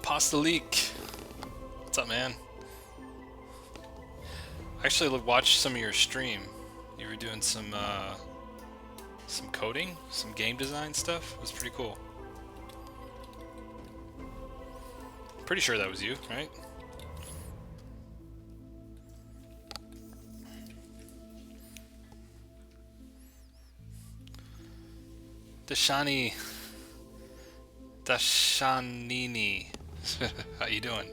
Apostolique. What's up, man? I actually watched some of your stream. You were doing some coding, some game design stuff. It was pretty cool. Pretty sure that was you, right? Dashanini. How you doing?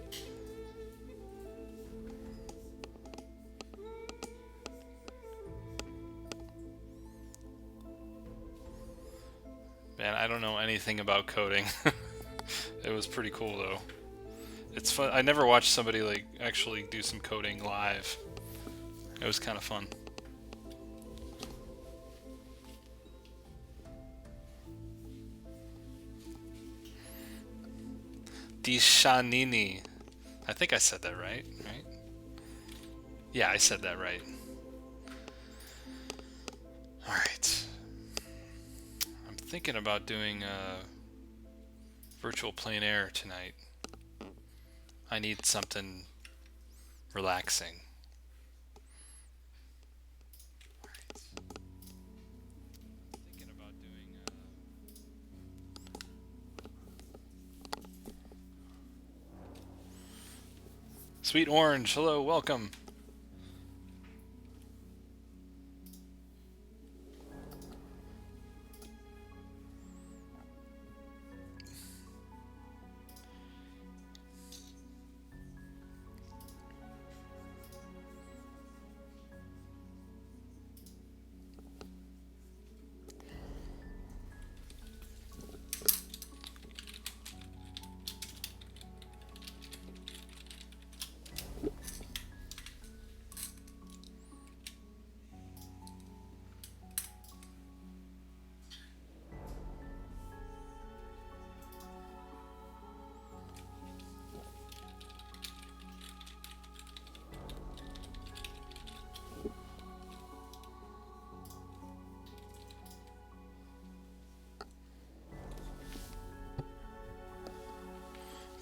Man, I don't know anything about coding. It was pretty cool though. It's fun. I never watched somebody like actually do some coding live. It was kind of fun. Dishanini. I think I said that right? Yeah, I said that right. Alright. I'm thinking about doing virtual plein air tonight. I need something relaxing. Sweet Orange, hello, welcome.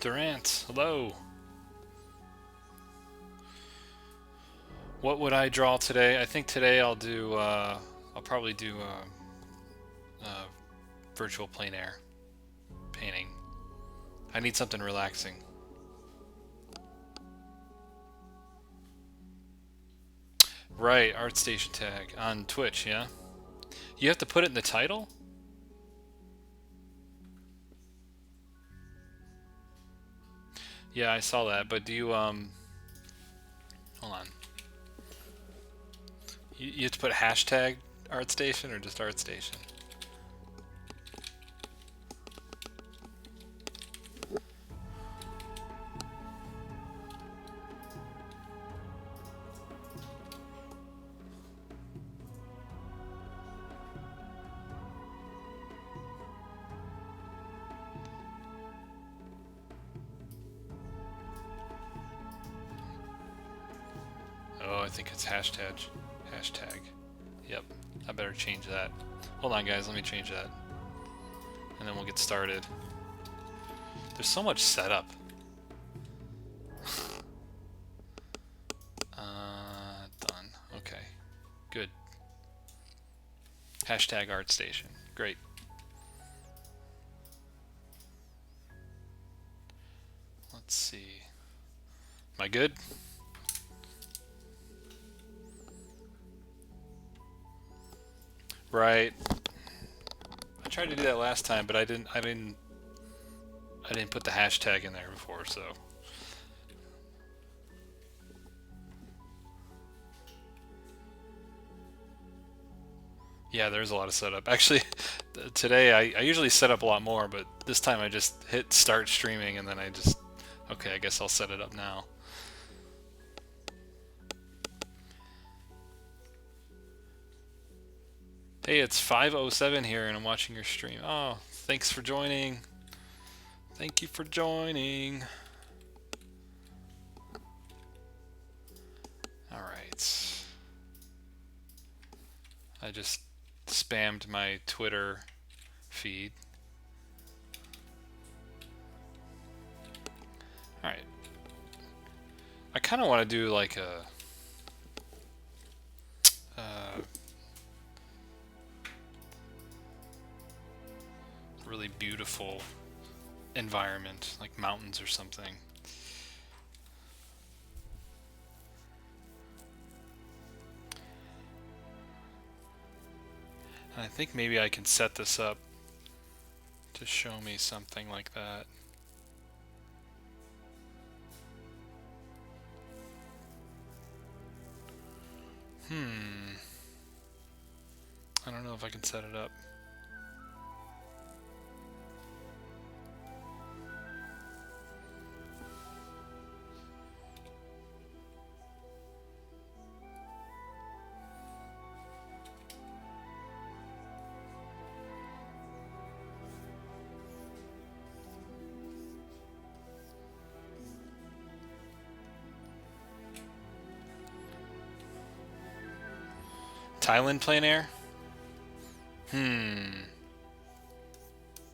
Durant, hello. What would I draw today? I think today I'll do, I'll probably do virtual plein air painting. I need something relaxing. Right, ARTSTATION tag on Twitch, yeah? You have to put it in the title? Yeah, I saw that, but do you, hold on. You have to put hashtag ArtStation or just ArtStation? Oh, I think it's hashtag. Yep, I better change that. Hold on, guys, let me change that. And then we'll get started. There's so much setup. Done. Okay, good. Hashtag ArtStation. Great. Let's see. Am I good? Right. I tried to do that last time, but I didn't put the hashtag in there before, so. Yeah, there's a lot of setup. Actually, today I usually set up a lot more, but this time I just hit start streaming and then okay, I guess I'll set it up now. Hey, it's 5:07 here and I'm watching your stream. Oh, thanks for joining. Thank you for joining. All right. I just spammed my Twitter feed. Alright. I kind of want to do like a... really beautiful environment, like mountains or something. And I think maybe I can set this up to show me something like that. I don't know if I can set it up. Thailand plein air?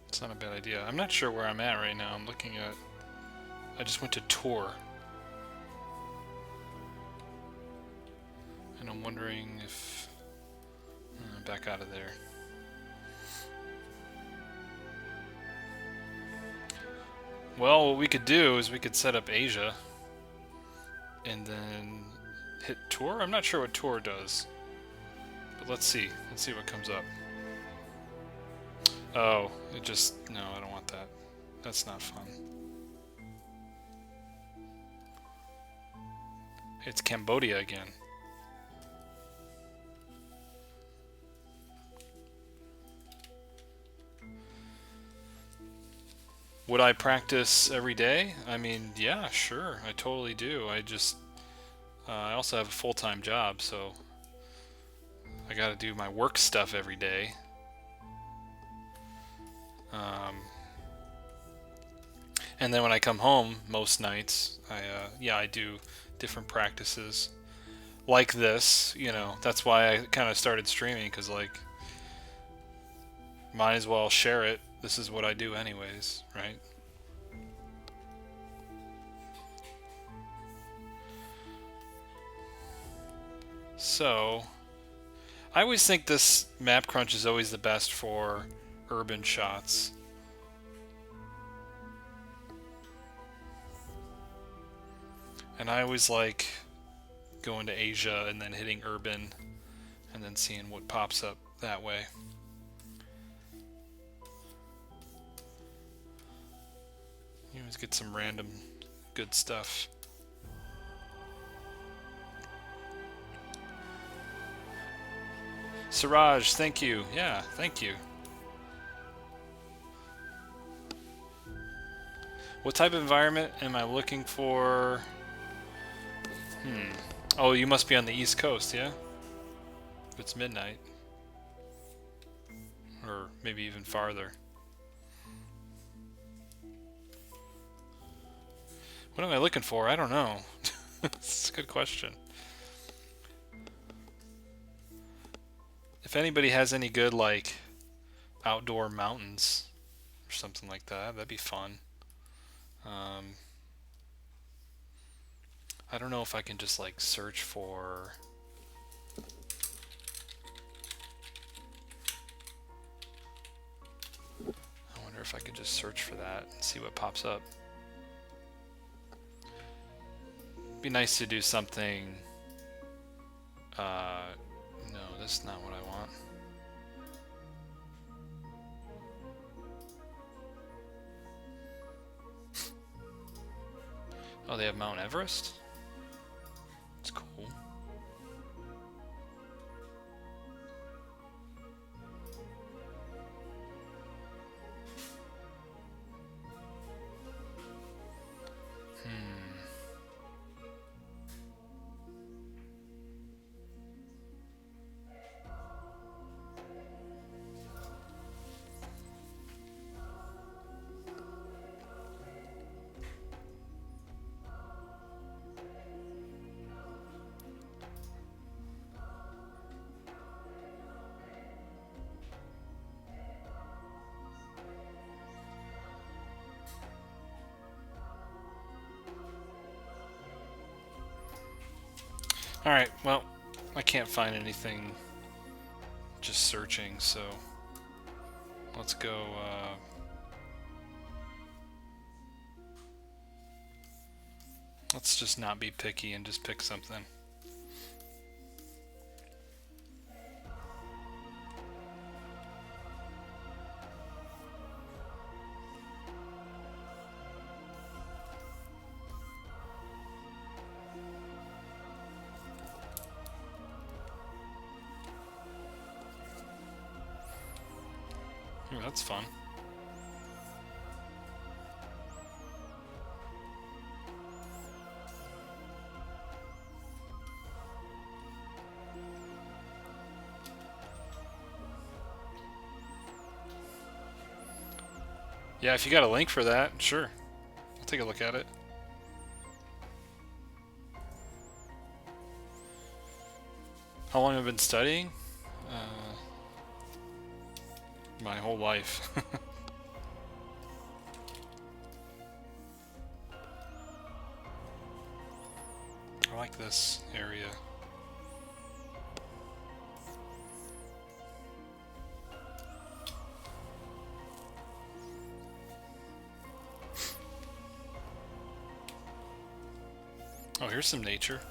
It's not a bad idea. I'm not sure where I'm at right now. I'm looking at... I just went to tour. And I'm wondering if... back out of there. Well, what we could do is we could set up Asia. And then hit tour? I'm not sure what tour does. But let's see. Let's see what comes up. Oh, it just... No, I don't want that. That's not fun. It's Cambodia again. Would I practice every day? I mean, yeah, sure. I totally do. I just... I also have a full-time job, so... I gotta do my work stuff every day. And then when I come home, most nights, I do different practices. Like this, you know, that's why I kind of started streaming, because, like, might as well share it. This is what I do anyways, right? So, I always think this map crunch is always the best for urban shots. And I always like going to Asia and then hitting urban and then seeing what pops up that way. You always get some random good stuff. Siraj, thank you. Yeah, thank you. What type of environment am I looking for? Oh, you must be on the East Coast, yeah? It's midnight. Or maybe even farther. What am I looking for? I don't know. It's a good question. If anybody has any good, like, outdoor mountains or something like that, that'd be fun. I don't know if I can just, like, search for... I wonder if I could just search for that and see what pops up. It'd be nice to do something... no, this is not what I want. Oh, they have Mount Everest? That's cool. Alright, well, I can't find anything just searching, so let's go, let's just not be picky and just pick something. Ooh, that's fun. Yeah, if you got a link for that, sure. I'll take a look at it. How long have I been studying? My whole life. I like this area. Oh, here's some nature.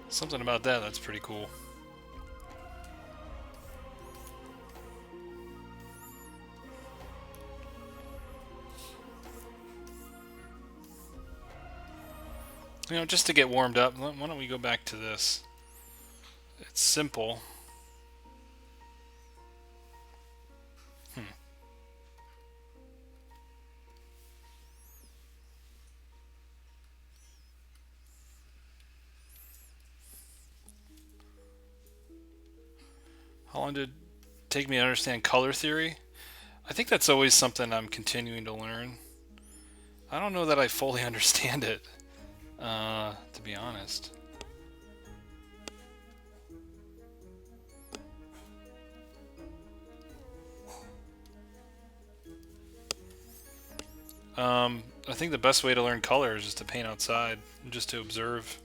Something about that, that's pretty cool. You know, just to get warmed up, why don't we go back to this? It's simple. How long did it take me to understand color theory? I think that's always something I'm continuing to learn. I don't know that I fully understand it, to be honest. I think the best way to learn color is just to paint outside, and just to observe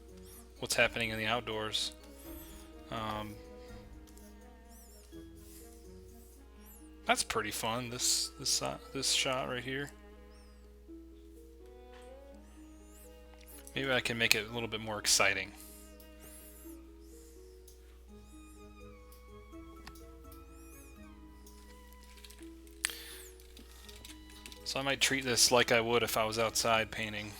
what's happening in the outdoors. That's pretty fun. This shot right here. Maybe I can make it a little bit more exciting. So I might treat this like I would if I was outside painting.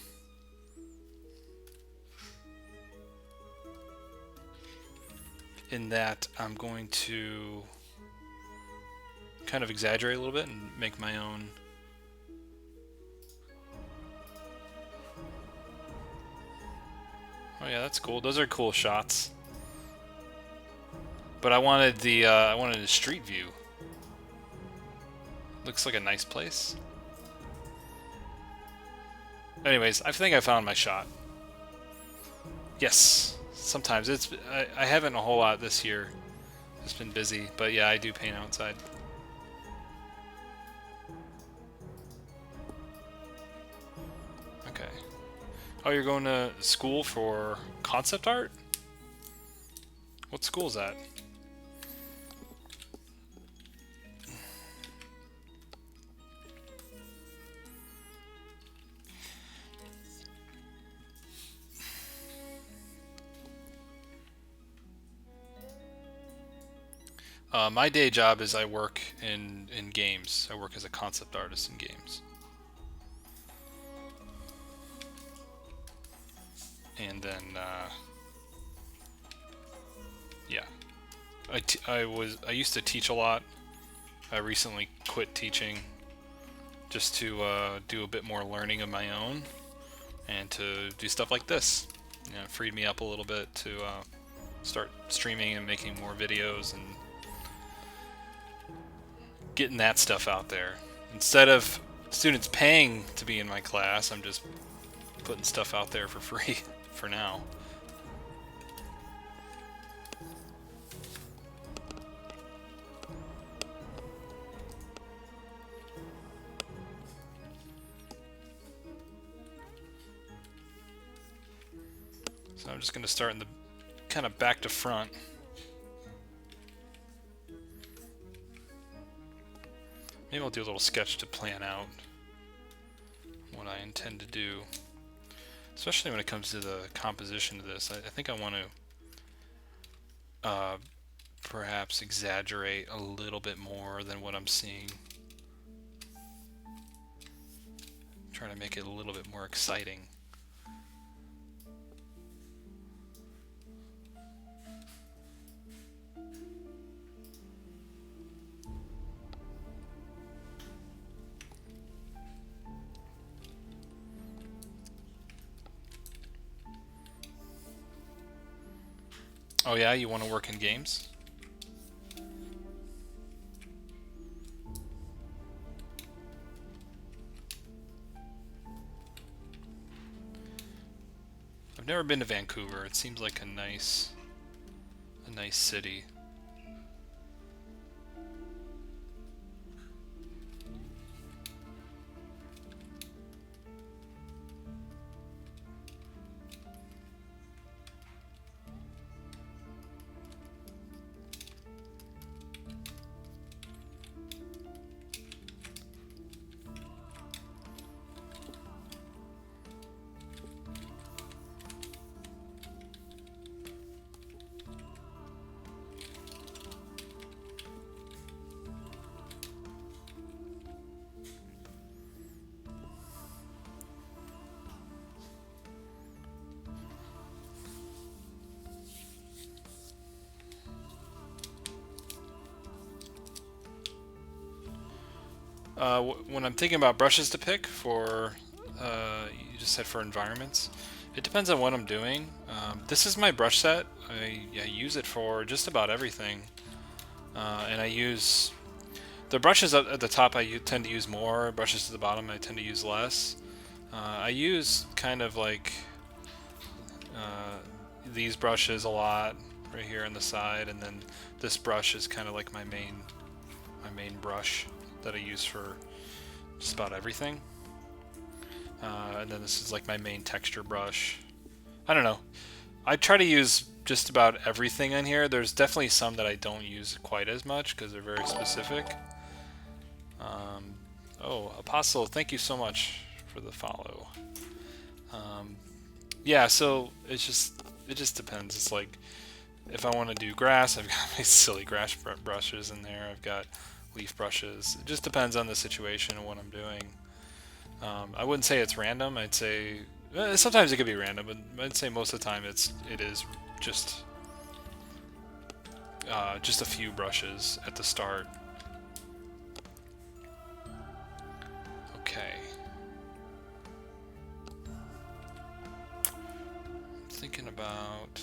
In that I'm going to kind of exaggerate a little bit and make my own. Oh yeah, that's cool. Those are cool shots. But I wanted the street view. Looks like a nice place. Anyways, I think I found my shot. Yes, sometimes I haven't a whole lot this year. It's been busy, but yeah, I do paint outside. Okay. Oh, you're going to school for concept art? What school is that? My day job is I work in games. I work as a concept artist in games. and then yeah, I used to teach a lot. I recently quit teaching just to do a bit more learning of my own and to do stuff like this. You know, it freed me up a little bit to start streaming and making more videos and getting that stuff out there. Instead of students paying to be in my class, I'm just putting stuff out there for free for now. So I'm just going to start in the kind of back to front. Maybe I'll do a little sketch to plan out what I intend to do, especially when it comes to the composition of this. I think I want to perhaps exaggerate a little bit more than what I'm seeing. Trying to make it a little bit more exciting. Oh yeah, you want to work in games? I've never been to Vancouver. It seems like a nice city. When I'm thinking about brushes to pick for, you just said for environments, it depends on what I'm doing. This is my brush set. I use it for just about everything. And I use the brushes at the top. I tend to use more. Brushes to the bottom, I tend to use less. I use kind of like these brushes a lot right here on the side, and then this brush is kind of like my main brush that I use for just about everything. And then this is like my main texture brush. I don't know. I try to use just about everything in here. There's definitely some that I don't use quite as much because they're very specific. Oh, Apostle, thank you so much for the follow. Yeah, so it just depends. It's like if I want to do grass, I've got my silly grass brushes in there. I've got leaf brushes. It just depends on the situation and what I'm doing. I wouldn't say it's random. I'd say sometimes it could be random, but I'd say most of the time it is just a few brushes at the start. Okay. Thinking about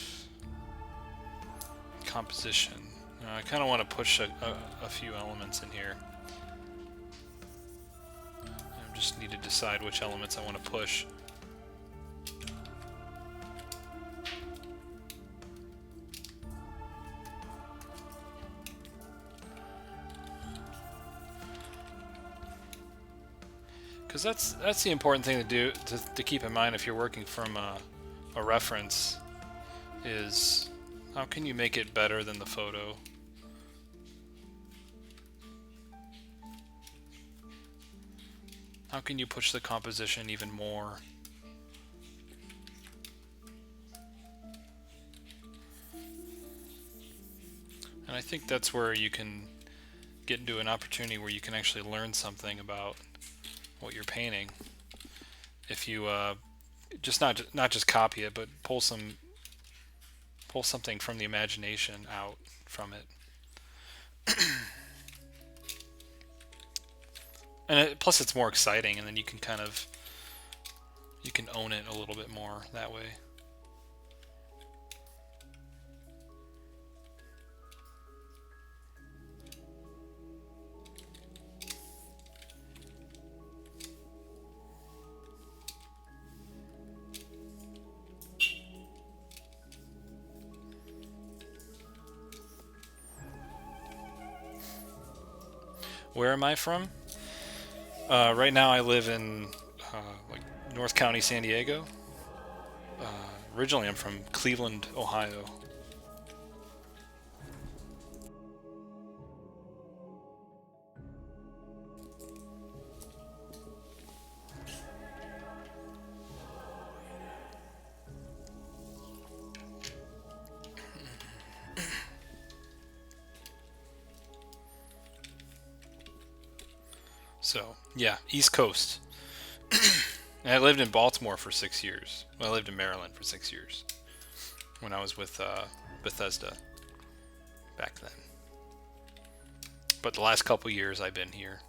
composition. I kind of want to push a few elements in here. I just need to decide which elements I want to push. Because that's the important thing to do, to keep in mind if you're working from a reference, is how can you make it better than the photo? How can you push the composition even more? And I think that's where you can get into an opportunity where you can actually learn something about what you're painting. If you just not just copy it, but pull something from the imagination out from it. And plus it's more exciting, and then you can own it a little bit more that way. Where am I from? Right now I live in like North County, San Diego. Originally I'm from Cleveland, Ohio. So, yeah, East Coast. And I lived in Baltimore for 6 years. Well, I lived in Maryland for 6 years when I was with Bethesda back then. But the last couple years I've been here.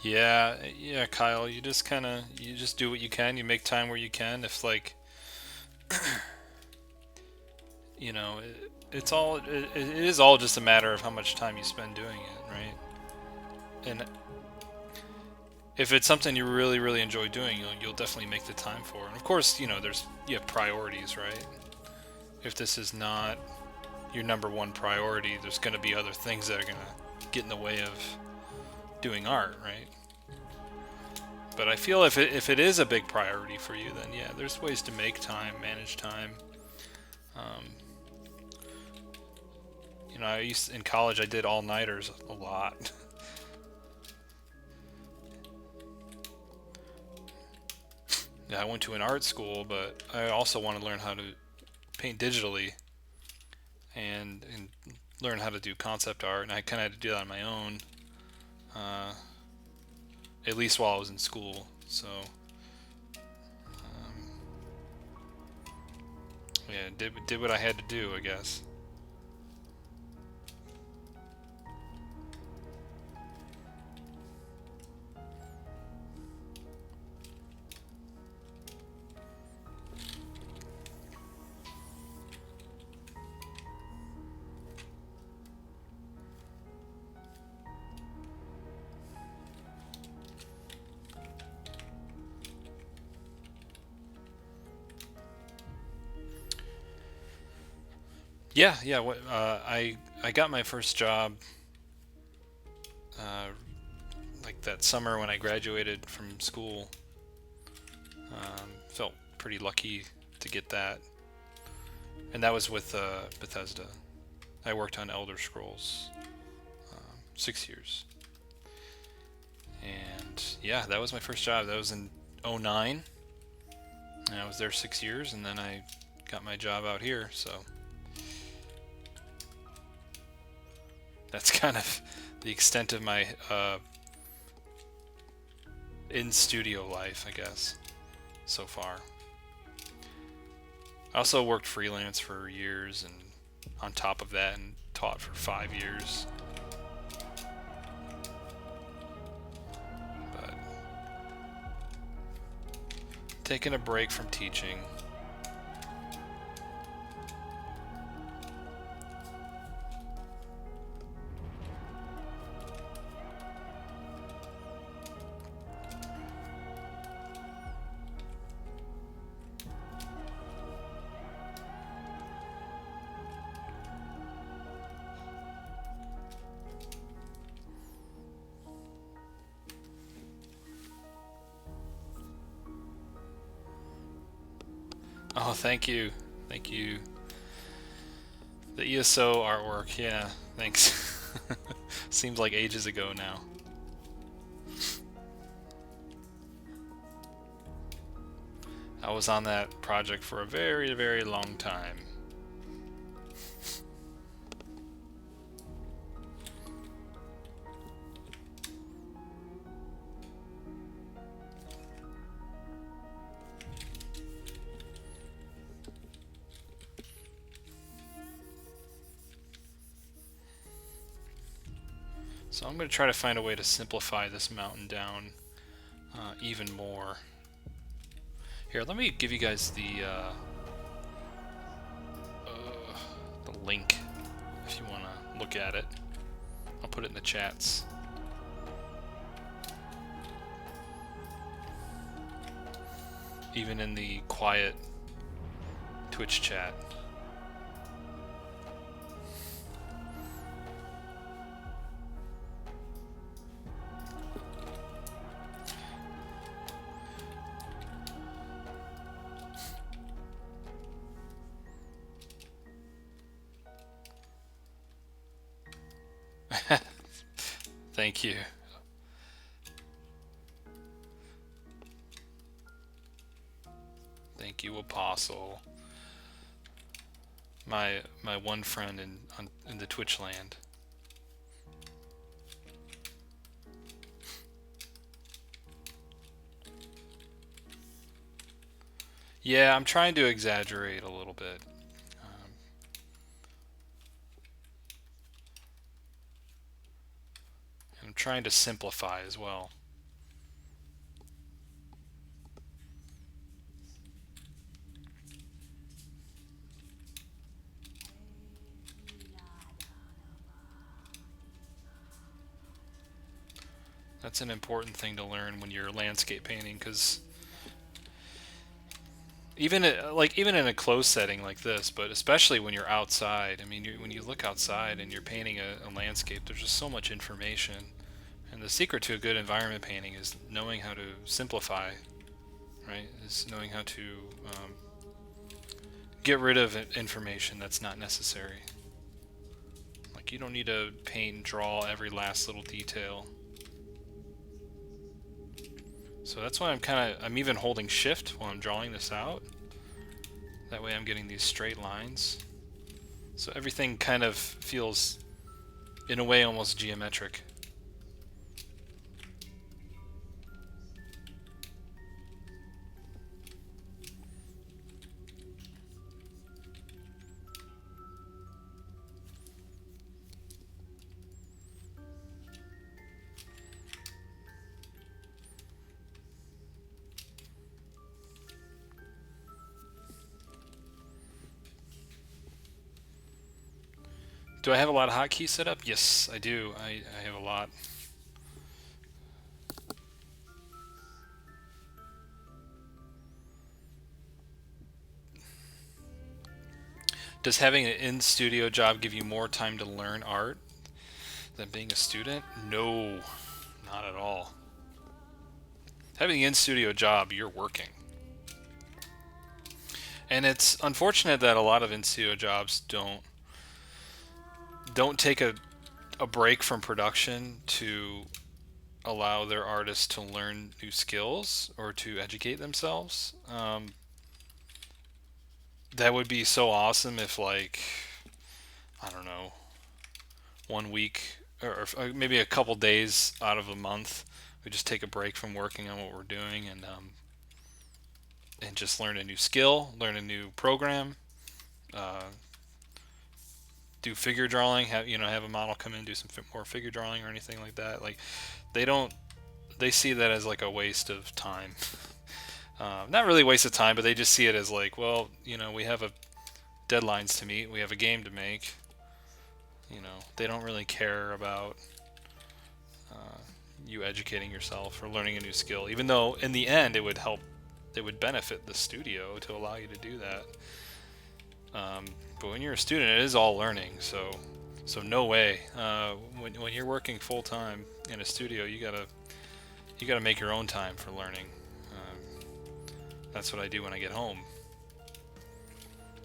Yeah, Kyle. You just do what you can. You make time where you can. If like, it is all just a matter of how much time you spend doing it, right? And if it's something you really, really enjoy doing, you'll definitely make the time for it. And of course, you have priorities, right? If this is not your number one priority, there's going to be other things that are going to get in the way of doing art, right? But I feel if it is a big priority for you, then yeah, there's ways to make time, manage time. In college I did all-nighters a lot. Yeah, I went to an art school, but I also want to learn how to paint digitally and learn how to do concept art, and I kind of had to do that on my own. At least while I was in school. So, yeah, did what I had to do, I guess. Yeah. I got my first job like that summer when I graduated from school. Felt pretty lucky to get that, and that was with Bethesda. I worked on Elder Scrolls 6 years, and yeah, that was my first job. That was in '09, and I was there 6 years, and then I got my job out here. So that's kind of the extent of my in studio life, I guess, so far. I also worked freelance for years, and on top of that, and taught for 5 years. But taking a break from teaching. Oh, thank you. Thank you. The ESO artwork, yeah, thanks. Seems like ages ago now. I was on that project for a very, very long time. So I'm going to try to find a way to simplify this mountain down even more. Here, let me give you guys the link if you want to look at it. I'll put it in the chats. Even in the quiet Twitch chat. Thank you. Thank you, Apostle. My one friend in the Twitch land. Yeah, I'm trying to exaggerate a little bit. I'm trying to simplify as well. That's an important thing to learn when you're landscape painting, because even in a closed setting like this, but especially when you're outside. I mean, when you look outside and you're painting a landscape, there's just so much information. And the secret to a good environment painting is knowing how to simplify, right? Is knowing how to get rid of information that's not necessary. Like, you don't need to paint and draw every last little detail. So that's why I'm even holding shift while I'm drawing this out. That way I'm getting these straight lines. So everything kind of feels, in a way, almost geometric. Do I have a lot of hotkeys set up? Yes, I do. I have a lot. Does having an in-studio job give you more time to learn art than being a student? No, not at all. Having an in-studio job, you're working. And it's unfortunate that a lot of in-studio jobs don't take a break from production to allow their artists to learn new skills or to educate themselves. That would be so awesome if, like, I don't know, 1 week or maybe a couple days out of a month We just take a break from working on what we're doing and just learn a new skill, learn a new program, uh, do figure drawing. Have a model come in, do some more figure drawing or anything like that. Like they see that as like a waste of time. Not really a waste of time, but they just see it as like, well, we have deadlines to meet, we have a game to make. They don't really care about you educating yourself or learning a new skill, even though in the end it would benefit the studio to allow you to do that. But when you're a student, it is all learning. So no way. When you're working full time in a studio, you gotta make your own time for learning. That's what I do when I get home,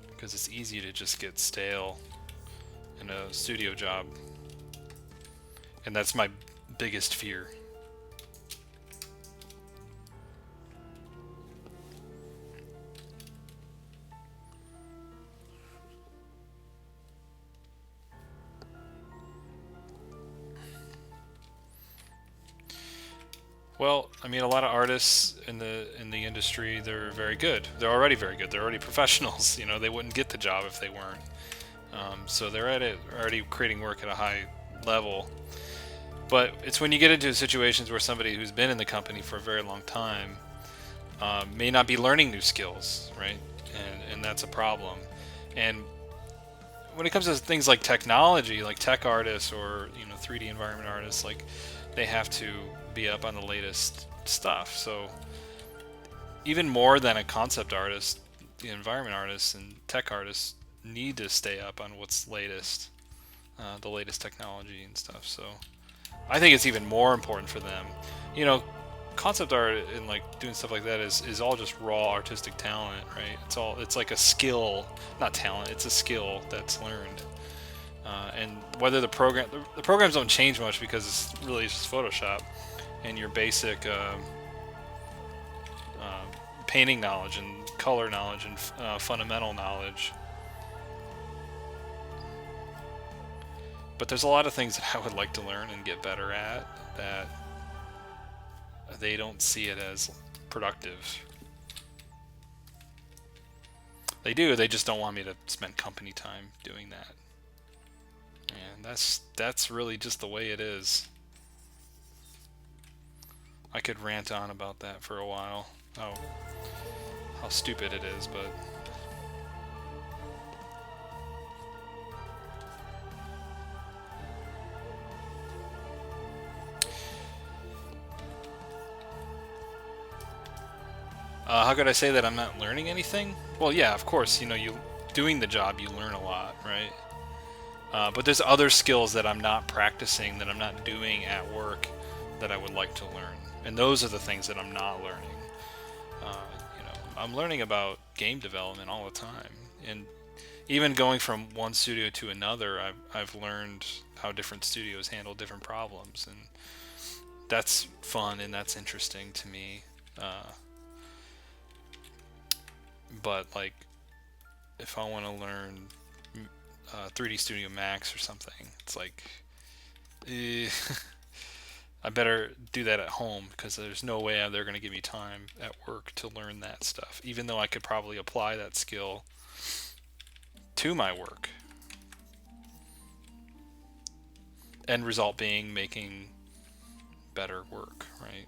because it's easy to just get stale in a studio job, and that's my biggest fear. Well, I mean, a lot of artists in the industry, they're very good. They're already very good. They're already professionals. They wouldn't get the job if they weren't. So they're already creating work at a high level. But it's when you get into situations where somebody who's been in the company for a very long time may not be learning new skills, right? And that's a problem. And when it comes to things like technology, like tech artists or 3D environment artists, like they have to be up on the latest stuff. So even more than a concept artist, the environment artists and tech artists need to stay up on what's latest, the latest technology and stuff. So I think it's even more important for them. Concept art and like doing stuff like that is all just raw artistic talent, right? It's like a skill, not talent. It's a skill that's learned. And whether the programs don't change much, because it's really just Photoshop and your basic painting knowledge and color knowledge and fundamental knowledge. But there's a lot of things that I would like to learn and get better at that they don't see it as productive. They do, they just don't want me to spend company time doing that. And that's really just the way it is. I could rant on about that for a while. How stupid it is, but how could I say that I'm not learning anything? Well, yeah, of course, you doing the job, you learn a lot, right? But there's other skills that I'm not practicing, that I'm not doing at work, that I would like to learn. And those are the things that I'm not learning. I'm learning about game development all the time. And even going from one studio to another, I've learned how different studios handle different problems. And that's fun and that's interesting to me. But like, if I want to learn 3D Studio Max or something, it's like, I better do that at home, because there's no way they're going to give me time at work to learn that stuff, even though I could probably apply that skill to my work. End result being making better work, right?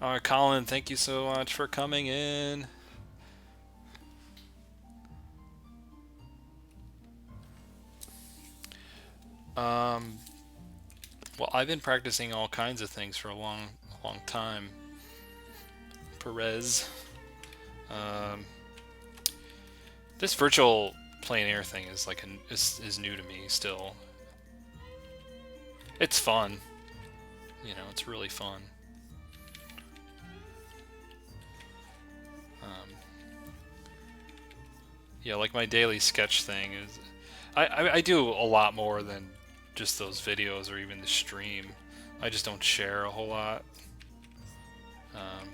Alright, Colin, thank you so much for coming in. Well, I've been practicing all kinds of things for a long time. Perez. This virtual plein air thing is like is new to me still. It's fun. It's really fun. Yeah, like my daily sketch thing is, I do a lot more than just those videos or even the stream. I just don't share a whole lot. Um,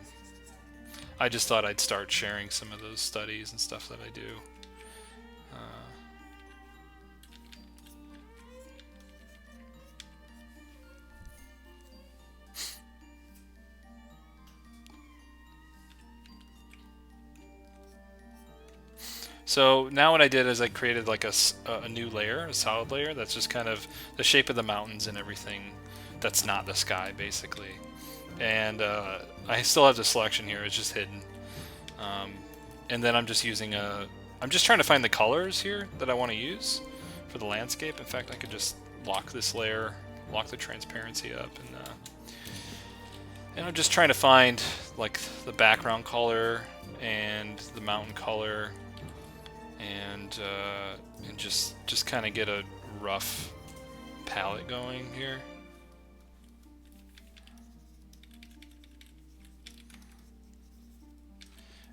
I just thought I'd start sharing some of those studies and stuff that I do. So now what I did is I created like a new layer, a solid layer, that's just kind of the shape of the mountains and everything that's not the sky, basically. And I still have the selection here, it's just hidden. And then I'm just using I'm just trying to find the colors here that I want to use for the landscape. In fact, I could just lock this layer, lock the transparency up, and I'm just trying to find like the background color and the mountain color, and just kind of get a rough palette going here.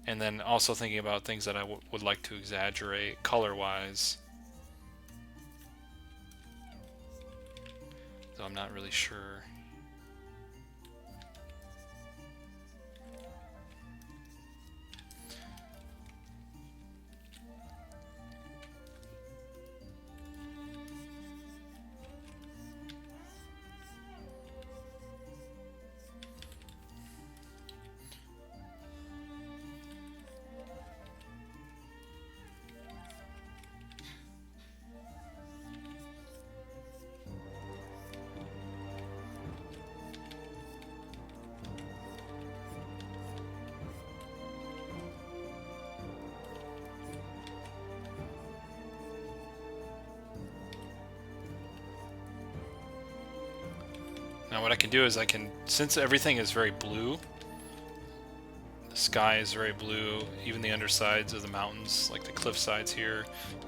And then also thinking about things that I would like to exaggerate color-wise. So I'm not really sure. Now what I can do is since everything is very blue, the sky is very blue, even the undersides of the mountains, like the cliff sides here,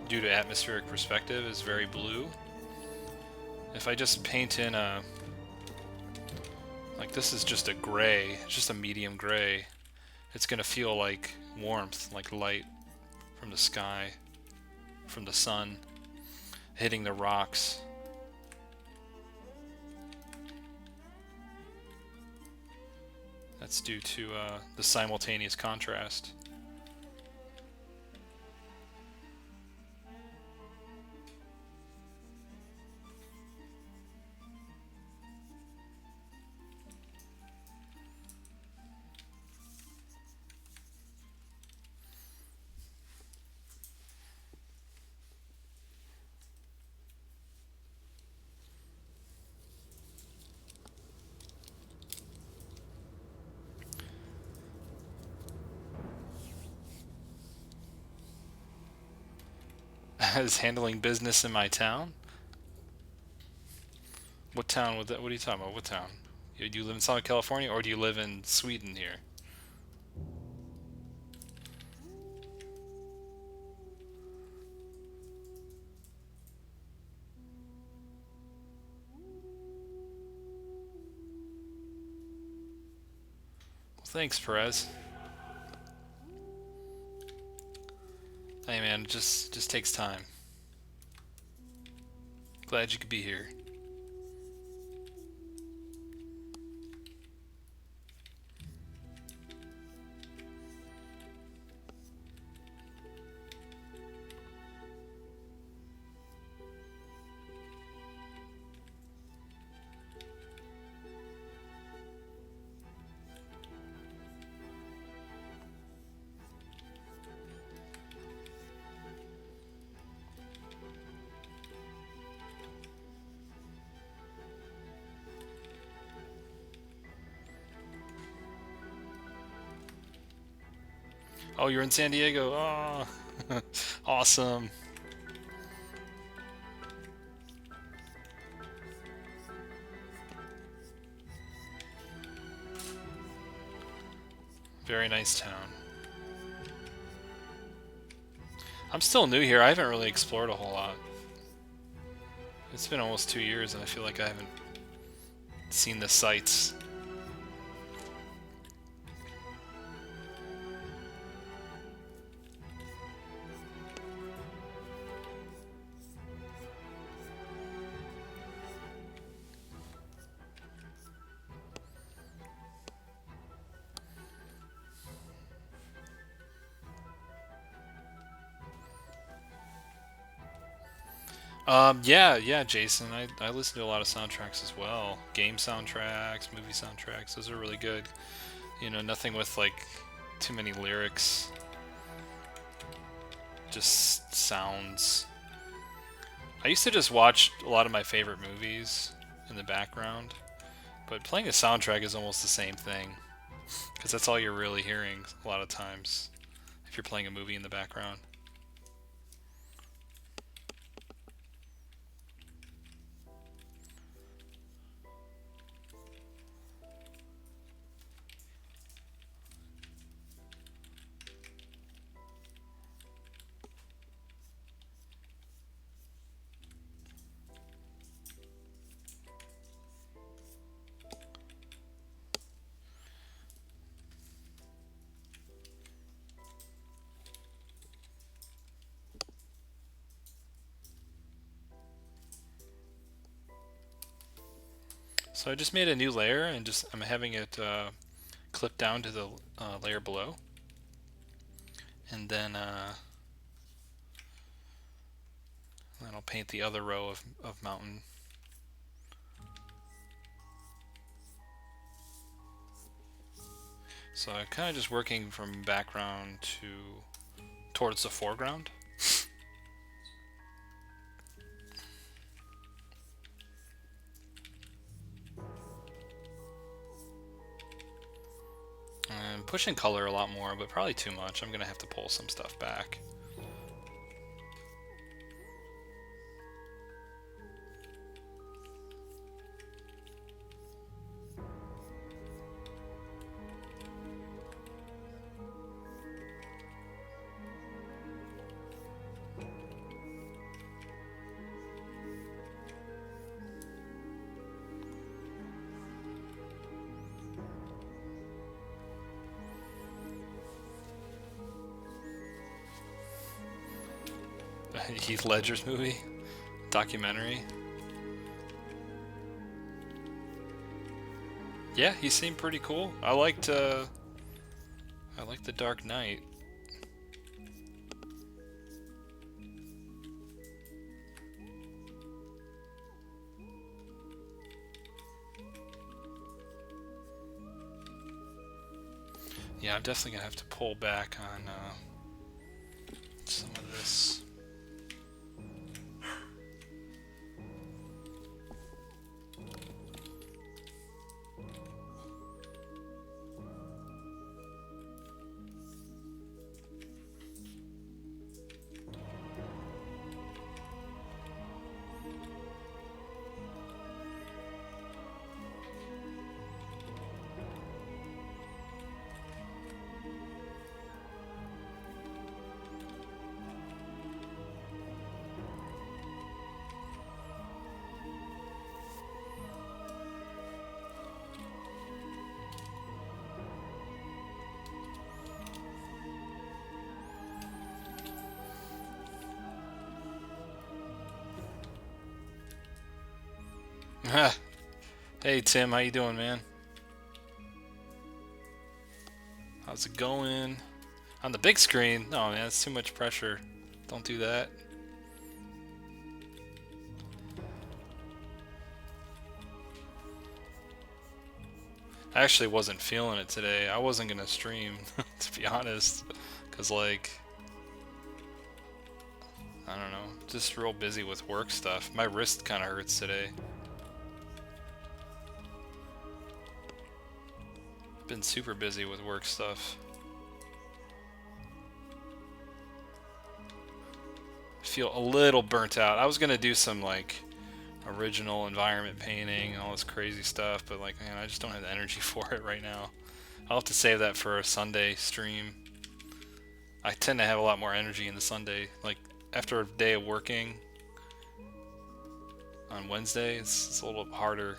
due to atmospheric perspective, is very blue. If I just paint in like this is just a gray, just a medium gray, it's gonna feel like warmth, like light from the sky, from the sun, hitting the rocks. That's due to the simultaneous contrast. As handling business in my town? What town would that? What are you talking about? What town? Do you live in Southern California or do you live in Sweden here? Well, thanks, Perez. Hey man, just takes time. Glad you could be here. Oh, you're in San Diego. Oh, awesome. Very nice town. I'm still new here. I haven't really explored a whole lot. It's been almost 2 years and I feel like I haven't seen the sights. Yeah, Jason. I listen to a lot of soundtracks as well. Game soundtracks, movie soundtracks. Those are really good. You know, nothing with like too many lyrics. Just sounds. I used to just watch a lot of my favorite movies in the background, but playing a soundtrack is almost the same thing, because that's all you're really hearing a lot of times if you're playing a movie in the background. So I just made a new layer and I'm having it clip down to the layer below, and then I'll paint the other row of mountain. So I'm kind of just working from background towards the foreground. I'm pushing color a lot more, but probably too much. I'm gonna have to pull some stuff back. Heath Ledger's movie, documentary. Yeah, he seemed pretty cool. I liked The Dark Knight. Yeah, I'm definitely gonna have to pull back on some of this. Hey Tim, how you doing, man? How's it going? On the big screen? No, man, it's too much pressure. Don't do that. I actually wasn't feeling it today. I wasn't gonna stream, to be honest, because like, I don't know, just real busy with work stuff. My wrist kind of hurts today. Been super busy with work stuff. Feel a little burnt out. I was gonna do some like original environment painting and all this crazy stuff, but like, man, I just don't have the energy for it right now. I'll have to save that for a Sunday stream. I tend to have a lot more energy in the Sunday. Like after a day of working on Wednesday, it's a little harder.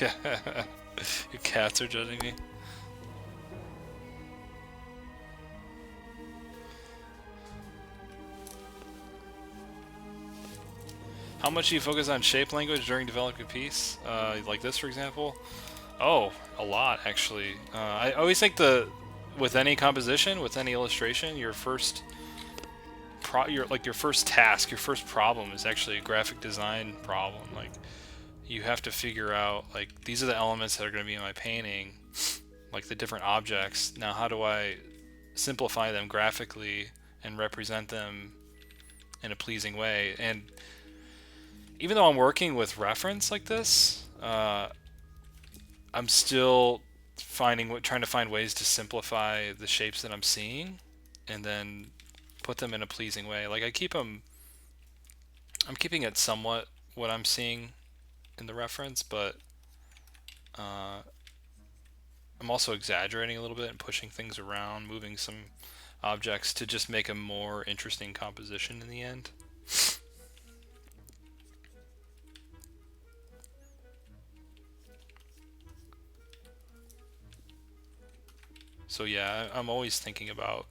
Your cats are judging me. How much do you focus on shape language during developing a piece? Like this, for example? Oh, a lot, actually. I always think with any composition, with any illustration, your first your first task, your first problem is actually a graphic design problem. Like, you have to figure out, like, these are the elements that are going to be in my painting, like the different objects. Now, how do I simplify them graphically and represent them in a pleasing way? And even though I'm working with reference like this, I'm still trying to find ways to simplify the shapes that I'm seeing, and then put them in a pleasing way. Like, I'm keeping it somewhat what I'm seeing in the reference, but I'm also exaggerating a little bit and pushing things around, moving some objects to just make a more interesting composition in the end. So yeah, I'm always thinking about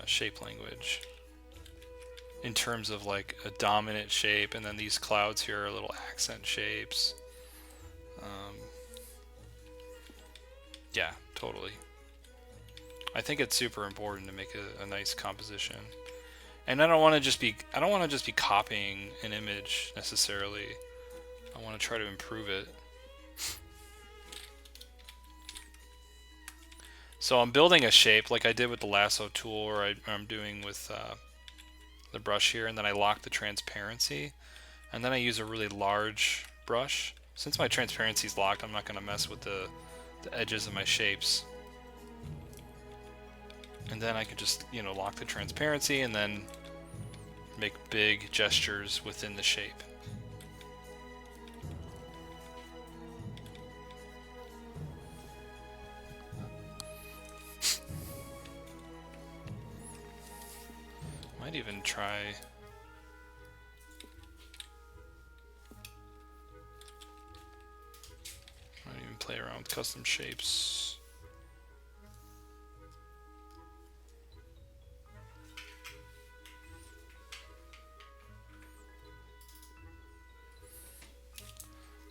shape language in terms of like a dominant shape, and then these clouds here are little accent shapes. Yeah, totally. I think it's super important to make a nice composition. And I don't want to just be copying an image necessarily. I want to try to improve it. So I'm building a shape like I did with the lasso tool, or I'm doing with the brush here, and then I lock the transparency, and then I use a really large brush. Since my transparency is locked, I'm not going to mess with the edges of my shapes. And then I can just, lock the transparency and then make big gestures within the shape. Might even try... Might even play around with custom shapes.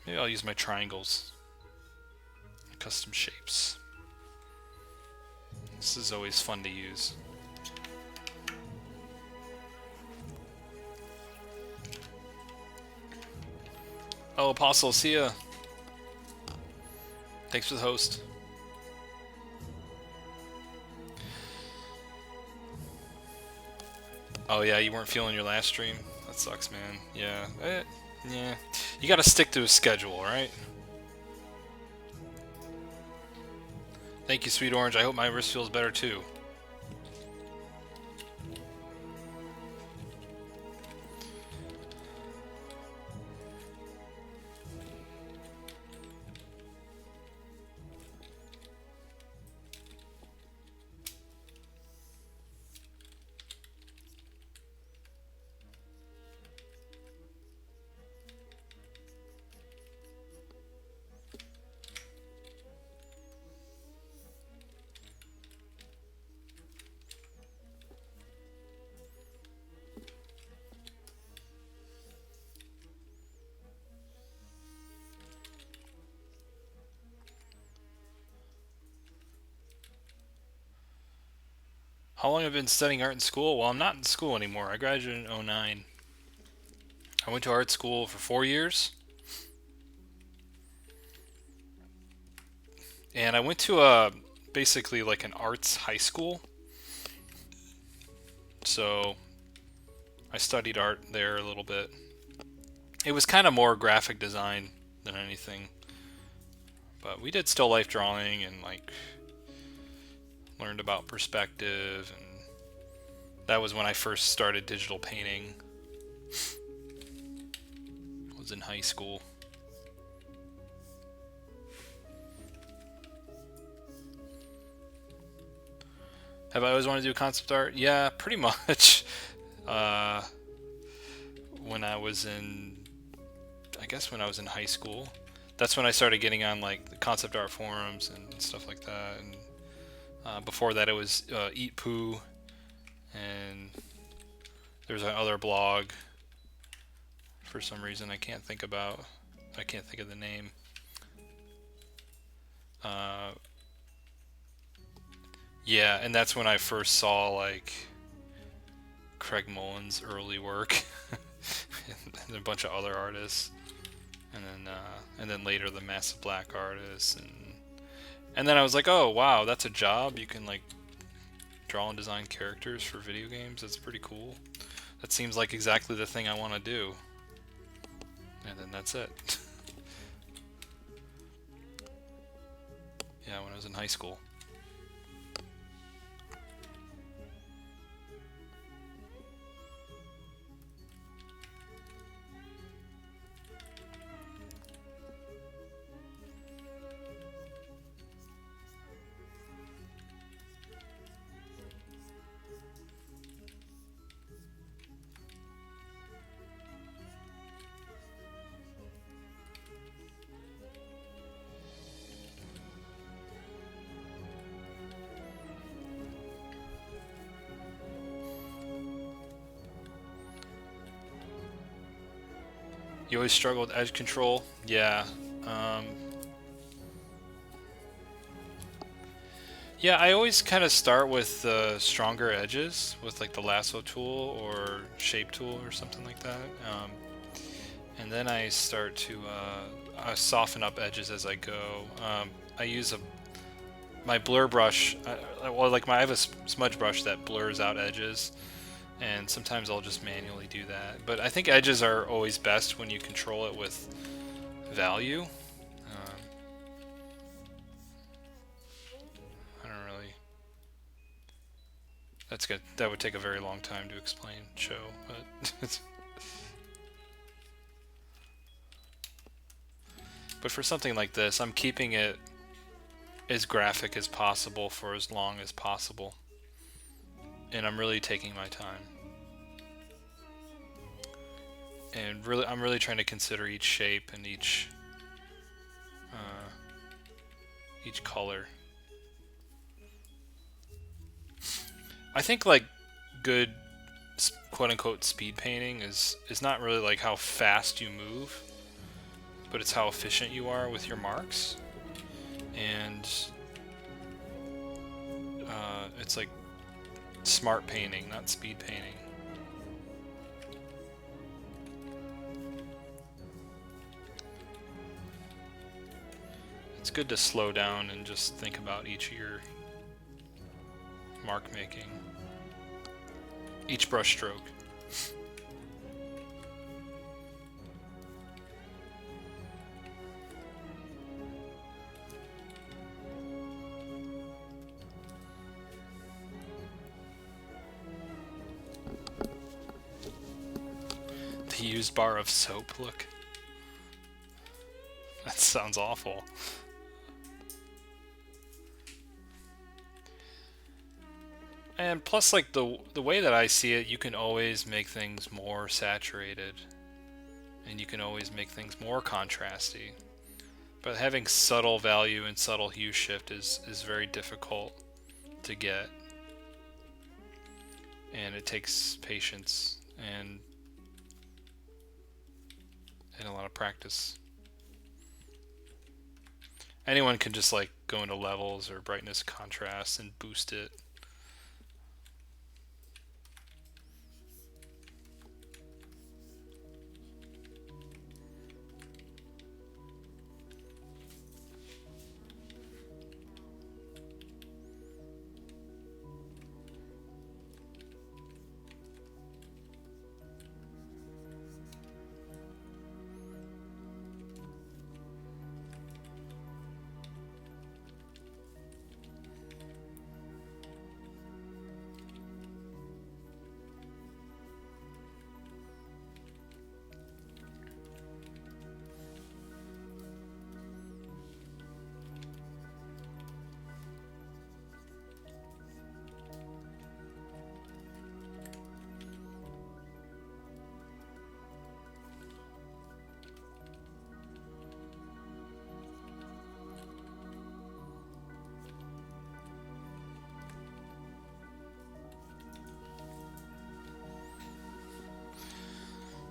Maybe I'll use my triangles. Custom shapes. This is always fun to use. Oh, Apostle, see ya. Thanks for the host. Oh yeah, you weren't feeling your last stream? That sucks, man. Yeah. Yeah. You gotta stick to a schedule, right? Thank you, Sweet Orange. I hope my wrist feels better too. How long have I been studying art in school? Well, I'm not in school anymore. I graduated in 2009. I went to art school for 4 years. And I went to basically like an arts high school. So I studied art there a little bit. It was kind of more graphic design than anything. But we did still life drawing and like learned about perspective, and that was when I first started digital painting. I was in high school. Have I always wanted to do concept art? Yeah, pretty much. When I was in high school, that's when I started getting on like the concept art forums and stuff like that. And before that, it was Eat Poo, and there's another blog. For some reason, I can't think of the name. Yeah, and that's when I first saw like Craig Mullen's early work and a bunch of other artists, and then later the Massive Black artists, and then I was like, oh wow, that's a job. You can like draw and design characters for video games. That's pretty cool. That seems like exactly the thing I want to do. And then that's it. Yeah, when I was in high school. You always struggle with edge control? Yeah. Um, yeah, I always kind of start with the stronger edges, with like the lasso tool or shape tool or something like that. And then I start to soften up edges as I go. I use my blur brush, I have a smudge brush that blurs out edges, and sometimes I'll just manually do that. But I think edges are always best when you control it with value. I don't really. That's good. That would take a very long time to explain, show, but but for something like this, I'm keeping it as graphic as possible for as long as possible, and I'm really taking my time. And really, I'm really trying to consider each shape and each color. I think like good quote-unquote speed painting is not really like how fast you move, but it's how efficient you are with your marks. And it's like smart painting, not speed painting. It's good to slow down and just think about each of your mark making, each brush stroke. The used bar of soap look. That sounds awful. And plus, like the way that I see it, you can always make things more saturated, and you can always make things more contrasty. But having subtle value and subtle hue shift is very difficult to get, and it takes patience and a lot of practice. Anyone can just like go into levels or brightness, contrast, and boost it.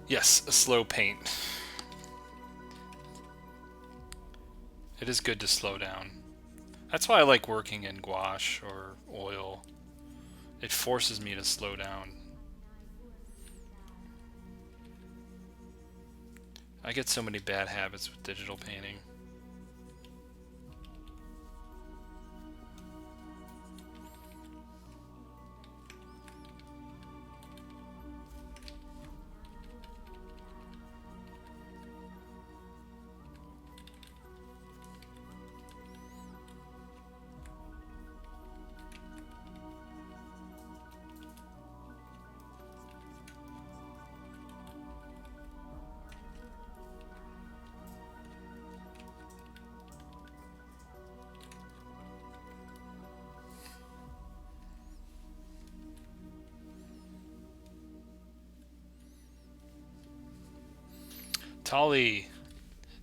Yes, a slow paint. It is good to slow down. That's why I like working in gouache or oil. It forces me to slow down. I get so many bad habits with digital painting. Tolly,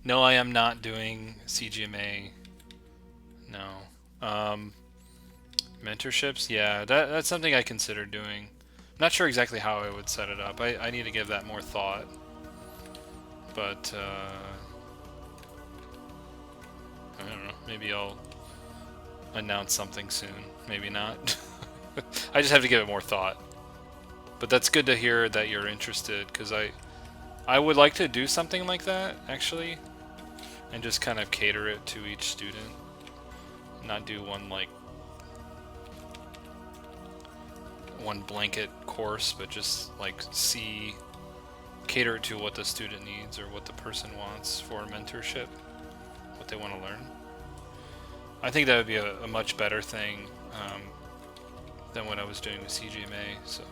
no, I am not doing CGMA. No. Mentorships, yeah, that's something I consider doing. Not sure exactly how I would set it up. I need to give that more thought. But, I don't know. Maybe I'll announce something soon. Maybe not. I just have to give it more thought. But that's good to hear that you're interested, because I would like to do something like that, actually. And just kind of cater it to each student. Not do one blanket course, but just like cater it to what the student needs or what the person wants for mentorship, what they want to learn. I think that would be a much better thing than what I was doing with CGMA. So.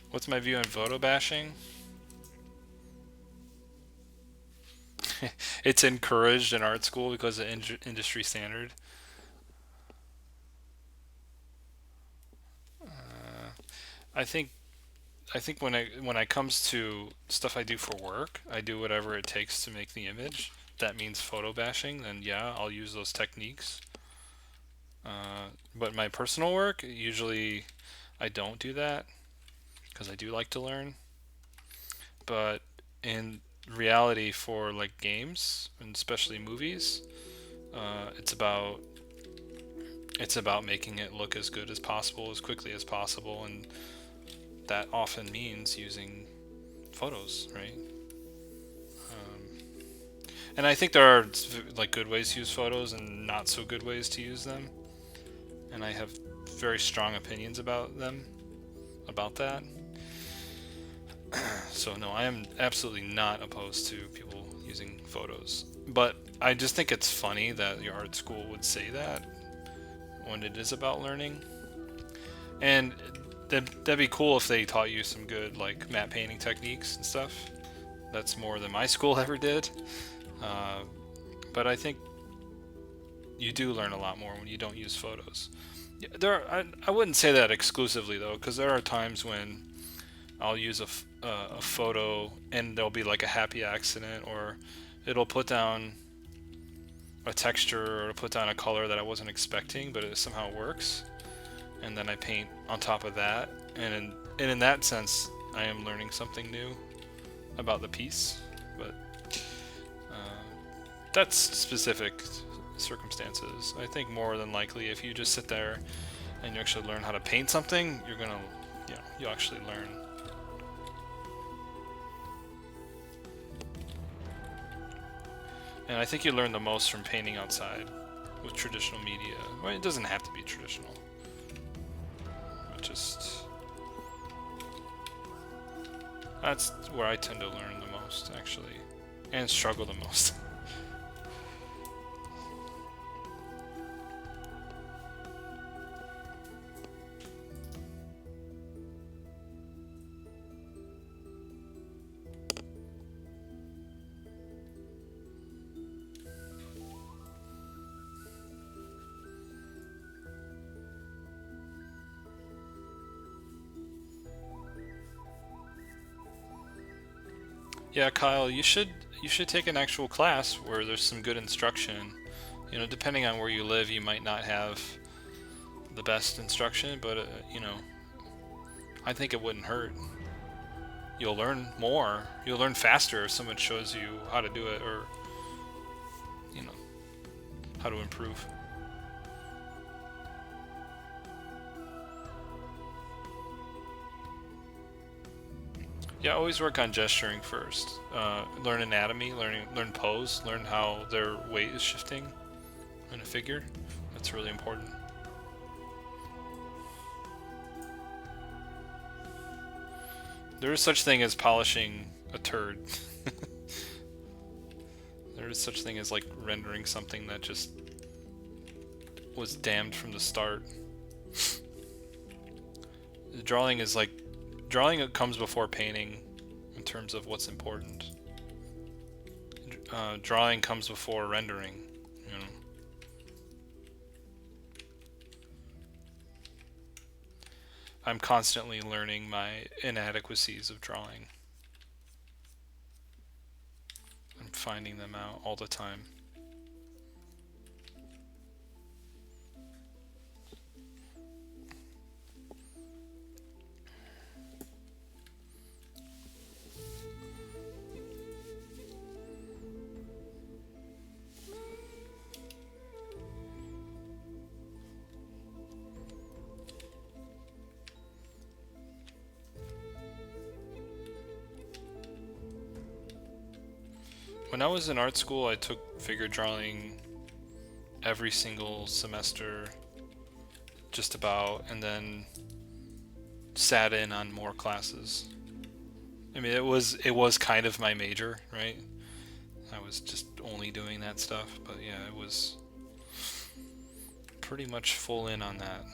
What's my view on photo bashing? It's encouraged in art school because of industry standard. I think when it comes to stuff I do for work, I do whatever it takes to make the image. That means photo bashing, then yeah, I'll use those techniques. But my personal work, usually I don't do that because I do like to learn. But in reality, for like games and especially movies, it's about making it look as good as possible, as quickly as possible, and that often means using photos, right? And I think there are like good ways to use photos and not so good ways to use them, and I have very strong opinions about that. So no, I am absolutely not opposed to people using photos, but I just think it's funny that your art school would say that when it is about learning. And that'd be cool if they taught you some good like matte painting techniques and stuff. That's more than my school ever did. But I think you do learn a lot more when you don't use photos. I wouldn't say that exclusively though, because there are times when I'll use a photo and there'll be like a happy accident, or it'll put down a texture or put down a color that I wasn't expecting, but it somehow works. And then I paint on top of that, and in that sense, I am learning something new about the piece. But that's specific circumstances. I think more than likely, if you just sit there and you actually learn how to paint something, you're gonna, you actually learn. And I think you learn the most from painting outside with traditional media. Well, it doesn't have to be traditional. That's where I tend to learn the most, actually, and struggle the most. Yeah, Kyle, you should take an actual class where there's some good instruction. You know, depending on where you live, you might not have the best instruction, but you know, I think it wouldn't hurt. You'll learn more. You'll learn faster if someone shows you how to do it, or you know, how to improve. Yeah, always work on gesturing first. Learn anatomy, learn pose, learn how their weight is shifting in a figure. That's really important. There is such thing as polishing a turd. There is such thing as like rendering something that just was damned from the start. Drawing is like drawing comes before painting in terms of what's important. Drawing comes before rendering, you know. I'm constantly learning my inadequacies of drawing. I'm finding them out all the time. When I was in art school, I took figure drawing every single semester, just about, and then sat in on more classes. I mean, it was kind of my major, right? I was just only doing that stuff, but yeah, it was pretty much full in on that.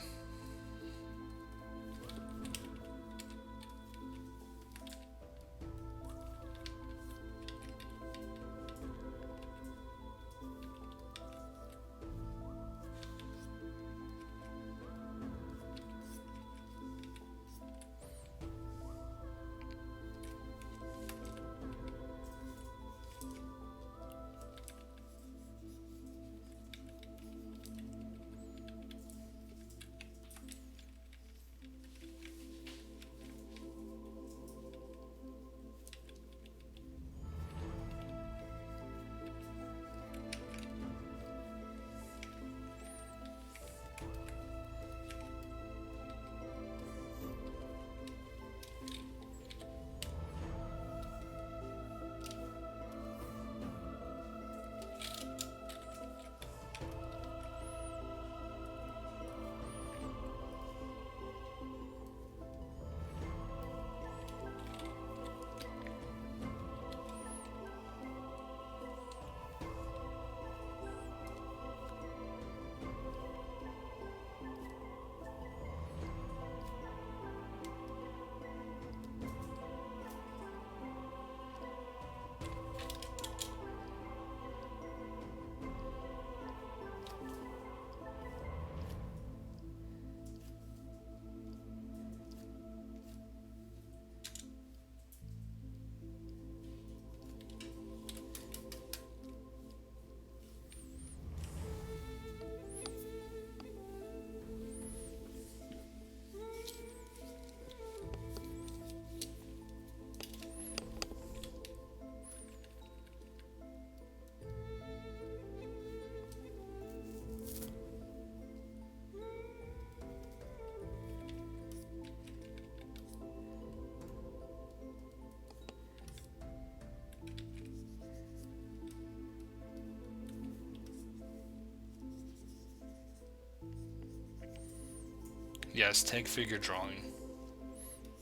Yes, take figure drawing.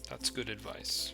That's good advice.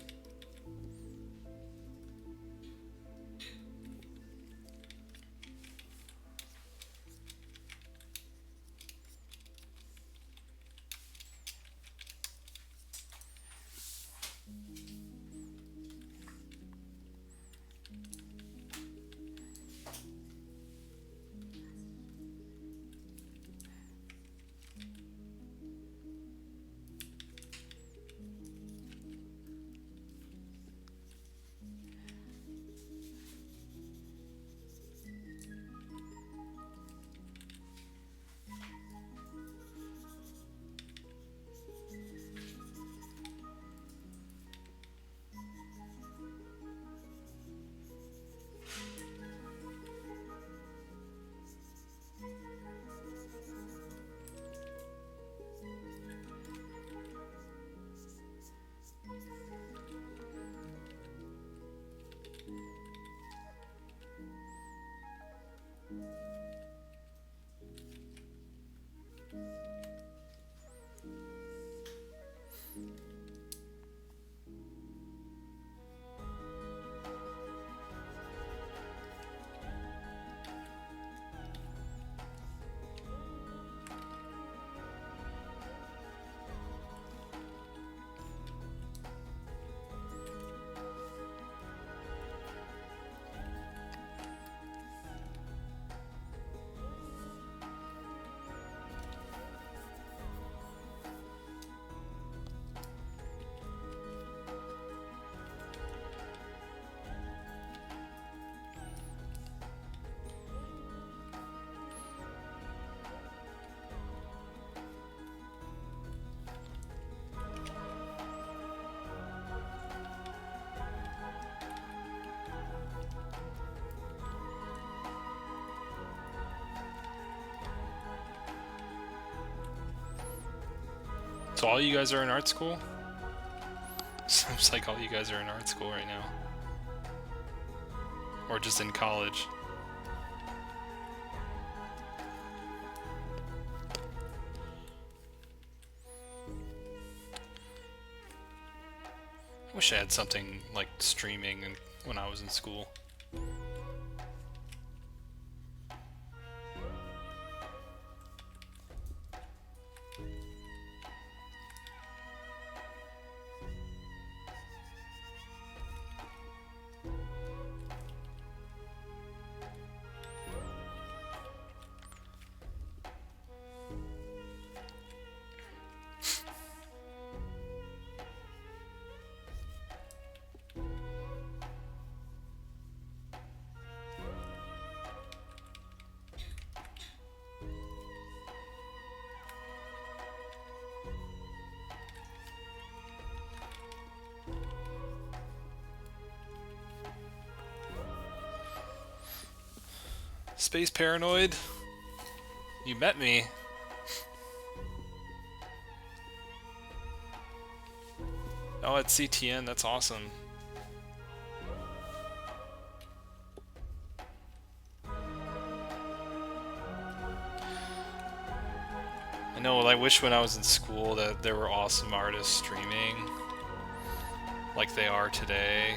So all you guys are in art school? Seems like all you guys are in art school right now. Or just in college. I wish I had something like streaming when I was in school. Space Paranoid? You met me. Oh, at CTN, that's awesome. I know, I wish when I was in school that there were awesome artists streaming like they are today.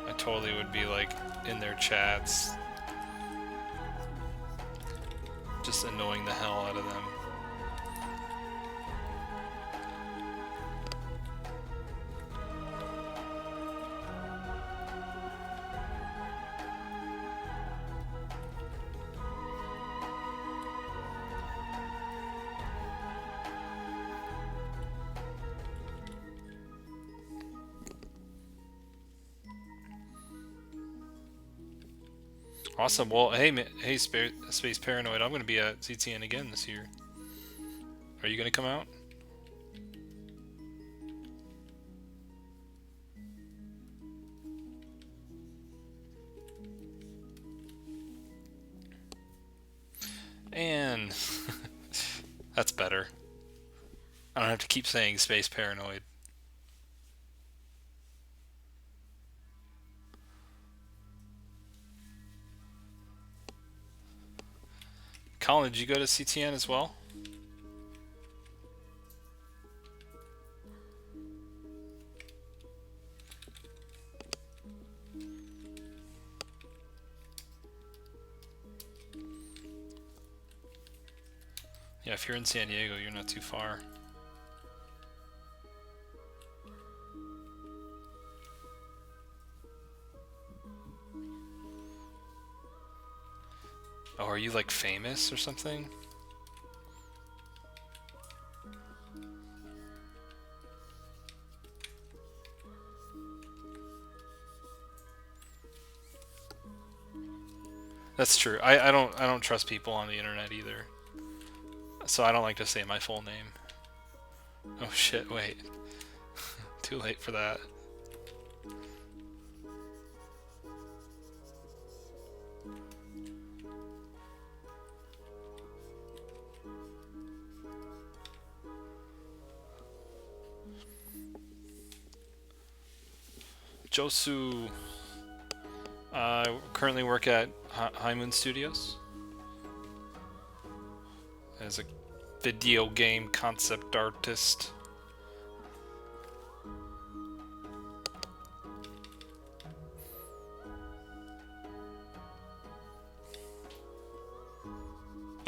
I totally would be like in their chats, just annoying the hell out of them. Awesome. Well, hey, Space Paranoid, I'm going to be at CTN again this year. Are you going to come out? And that's better. I don't have to keep saying Space Paranoid. Colin, did you go to CTN as well? Yeah, if you're in San Diego, you're not too far. Oh, are you like famous or something? That's true. I don't trust people on the internet either. So I don't like to say my full name. Oh shit, wait. Too late for that. Josu. I currently work at High Moon Studios as a video game concept artist.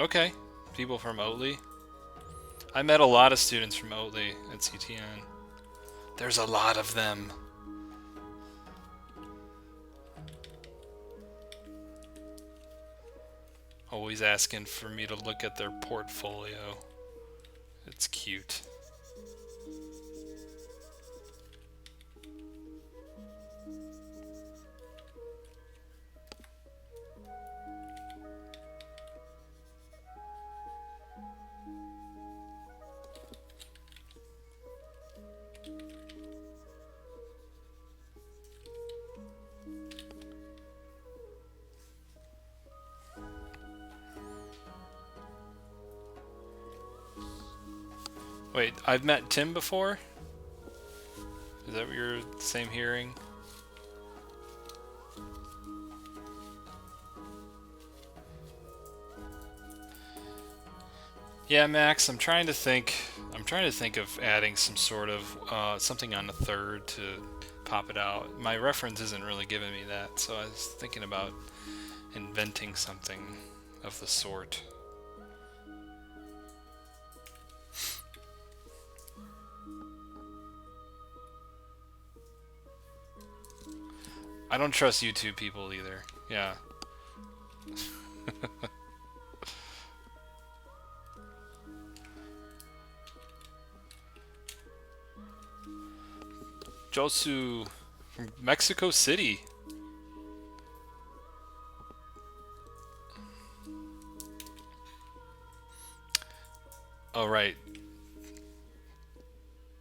Okay, people from Oatly. I met a lot of students from Oatly at CTN. There's a lot of them. Always asking for me to look at their portfolio. It's cute. Wait, I've met Tim before? Is that what you're same hearing? Yeah, Max, I'm trying to think of adding some sort of something on the third to pop it out. My reference isn't really giving me that, so I was thinking about inventing something of the sort. I don't trust YouTube people either. Yeah. Josu from Mexico City. Oh, right.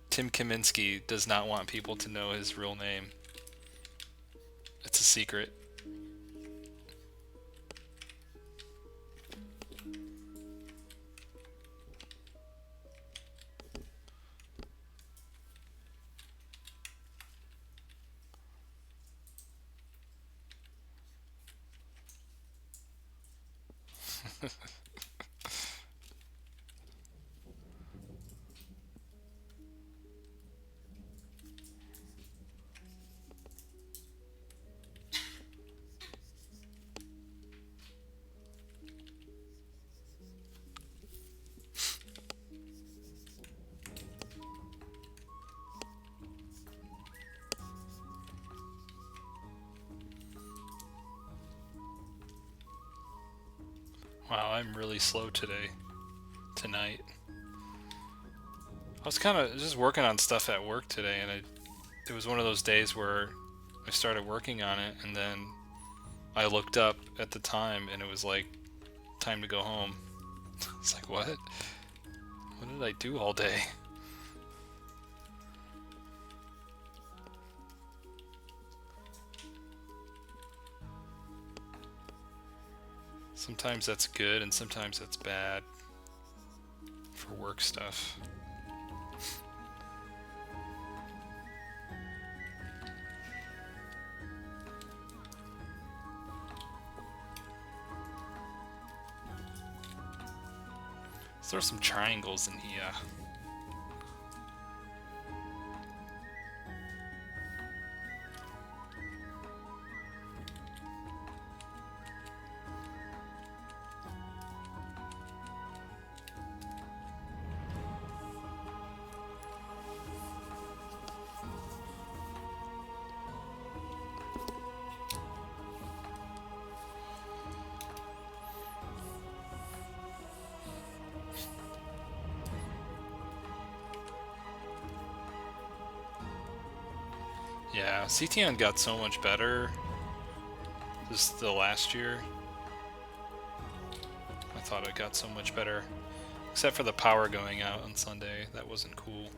Tim Kaminsky does not want people to know his real name. It's a secret. Wow, I'm really slow tonight. I was kind of just working on stuff at work today, and it was one of those days where I started working on it, and then I looked up at the time, and it was like, time to go home. It's like, what? What did I do all day? Sometimes that's good, and sometimes that's bad for work stuff. Let's throw some triangles in here. Yeah, CTN got so much better just the last year. I thought it got so much better. Except for the power going out on Sunday. That wasn't cool.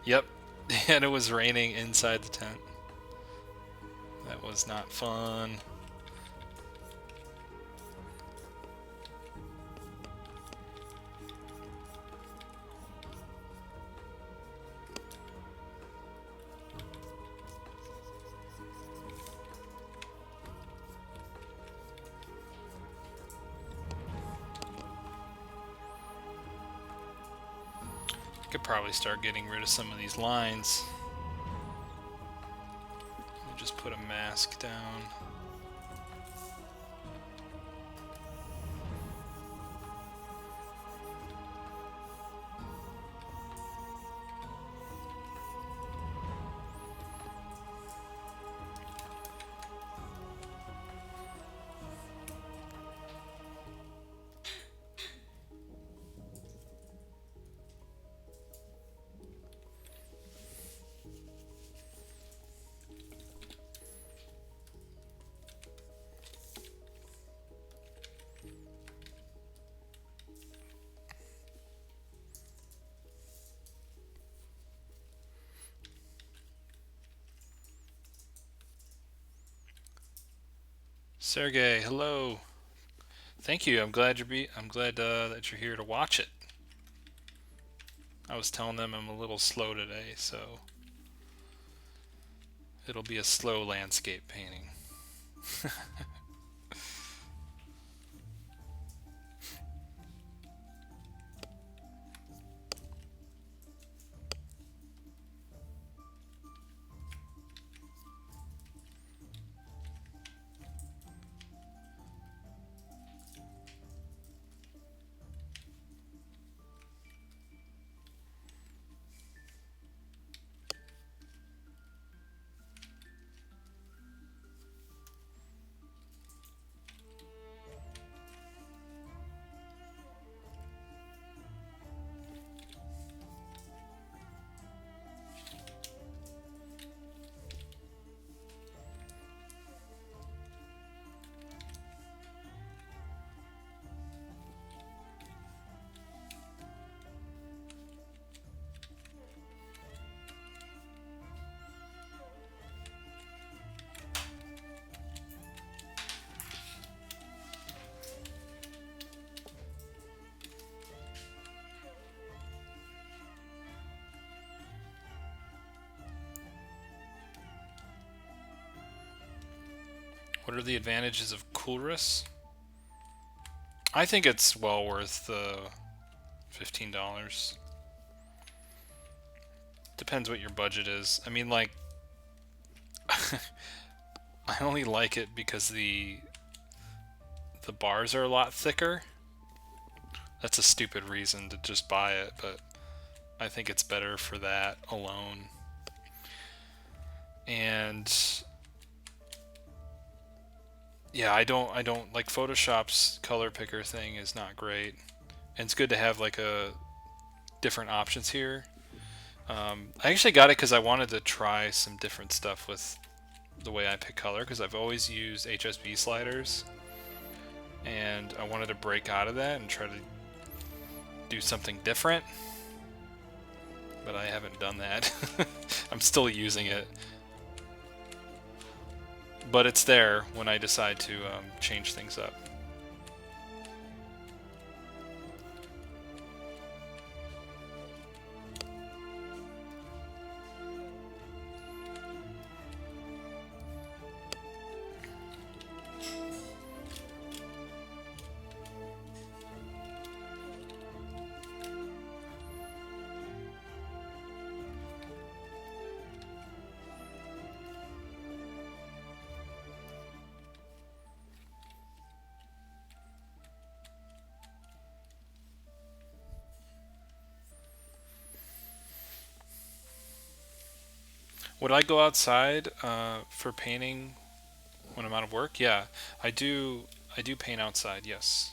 Yep, and it was raining inside the tent. That was not fun. Could probably start getting rid of some of these lines. We'll just put a mask down. Sergey, hello. Thank you. I'm glad that you're here to watch it. I was telling them I'm a little slow today, so it'll be a slow landscape painting. What are the advantages of Coolrus? I think it's well worth the $15. Depends what your budget is. I mean, like, I only like it because the bars are a lot thicker. That's a stupid reason to just buy it, but I think it's better for that alone. And yeah, I don't like Photoshop's color picker thing is not great. And it's good to have like a different options here. I actually got it because I wanted to try some different stuff with the way I pick color, because I've always used HSB sliders, and I wanted to break out of that and try to do something different, but I haven't done that. I'm still using it, but it's there when I decide to change things up. Would I go outside for painting when I'm out of work? Yeah, I do. I do paint outside. Yes.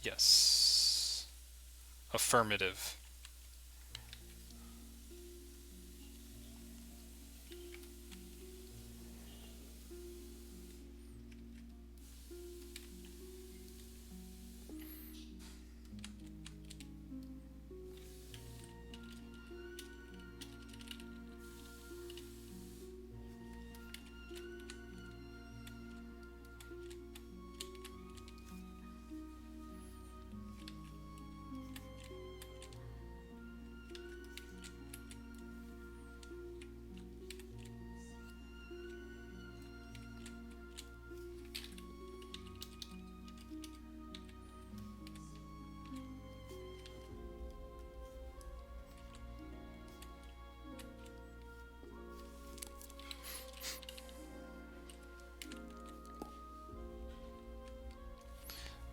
Yes. Affirmative.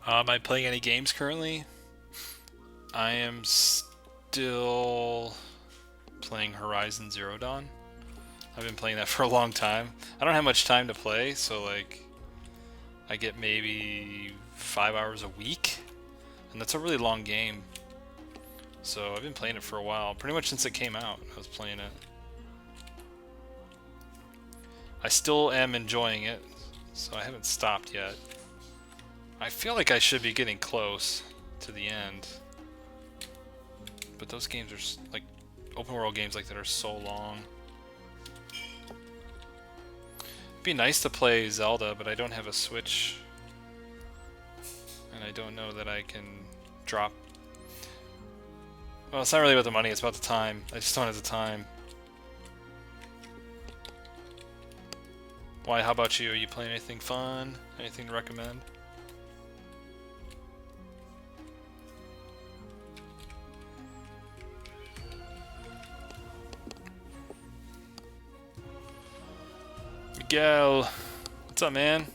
Am I playing any games currently? I am still playing Horizon Zero Dawn. I've been playing that for a long time. I don't have much time to play, so like I get maybe 5 hours a week, and that's a really long game. So I've been playing it for a while, pretty much since it came out. I was playing it. I still am enjoying it, so I haven't stopped yet. I feel like I should be getting close to the end, but those games are like open world games like that are so long. be nice to play Zelda, but I don't have a Switch. And I don't know that I can drop... Well, it's not really about the money, it's about the time. I just don't have the time. Why, how about you? Are you playing anything fun? Anything to recommend? Miguel, what's up, man?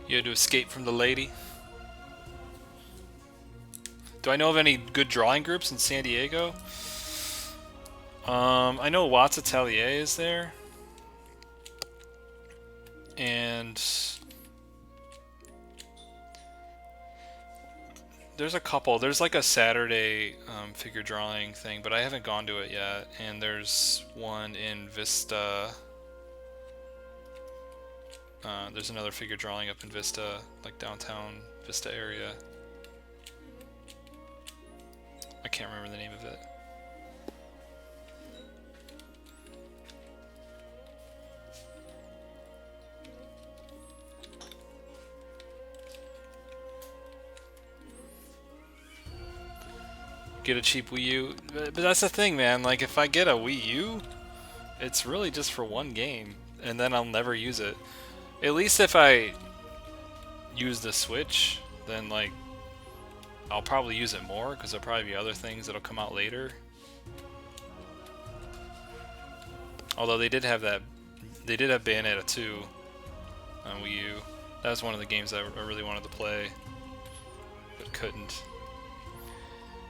You had to escape from the lady? Do I know of any good drawing groups in San Diego? I know Watts Atelier is there. And there's a couple. There's like a Saturday figure drawing thing, but I haven't gone to it yet. And there's one in Vista. There's another figure drawing up in Vista, like downtown Vista area. I can't remember the name of it. Get a cheap Wii U. But that's the thing, man. Like, if I get a Wii U, it's really just for one game, and then I'll never use it. At least if I use the Switch, then, like, I'll probably use it more, because there'll probably be other things that'll come out later. Although they did have that, they did have Bayonetta 2 on Wii U. That was one of the games I really wanted to play, but couldn't.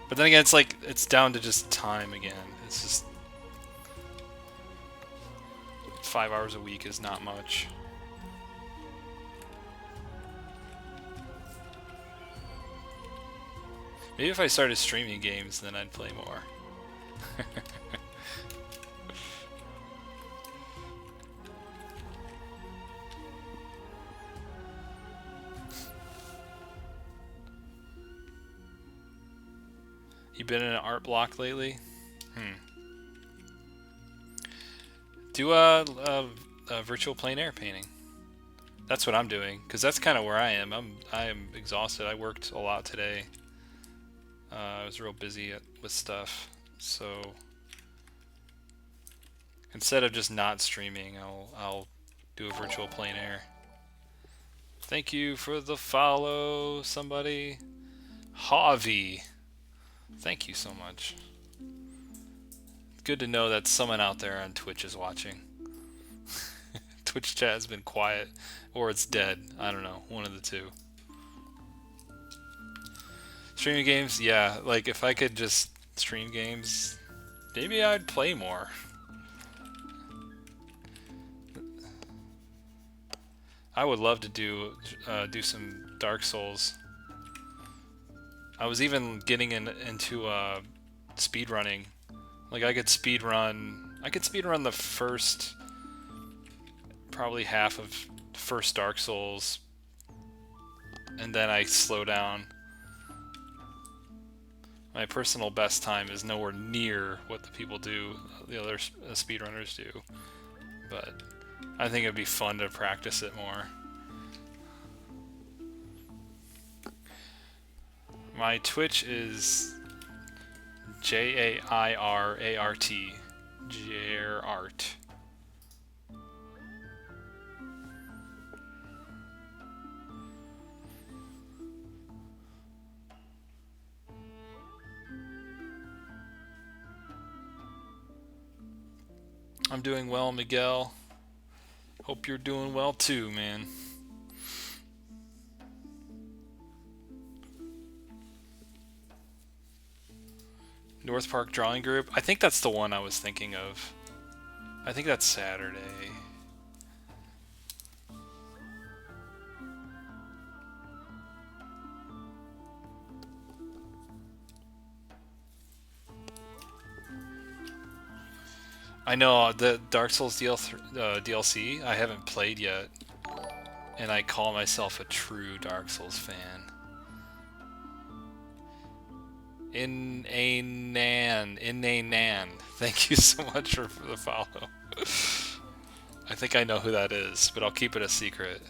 But then again, it's like, it's down to just time again. It's just 5 hours a week is not much. Maybe if I started streaming games, then I'd play more. You been in an art block lately? Do a virtual plein air painting. That's what I'm doing, because that's kind of where I am. I am exhausted. I worked a lot today. I was real busy with stuff, so instead of just not streaming, I'll do a virtual plein air. Thank you for the follow, somebody. Javi. Thank you so much. Good to know that someone out there on Twitch is watching. Twitch chat has been quiet, or it's dead. I don't know, one of the two. Streaming games, yeah, like if I could just stream games, maybe I'd play more. I would love to do some Dark Souls. I was even getting into speedrunning. Like I could speedrun the first, probably half of first Dark Souls, and then I slow down. My personal best time is nowhere near what the people do, the other speedrunners do, but I think it'd be fun to practice it more. My Twitch is JAIRART, JAIRART. I'm doing well, Miguel. Hope you're doing well too, man. North Park Drawing Group. I think that's the one I was thinking of. I think that's Saturday. I know the Dark Souls DLC I haven't played yet, and I call myself a true Dark Souls fan. In a nan. Thank you so much for the follow. I think I know who that is, but I'll keep it a secret.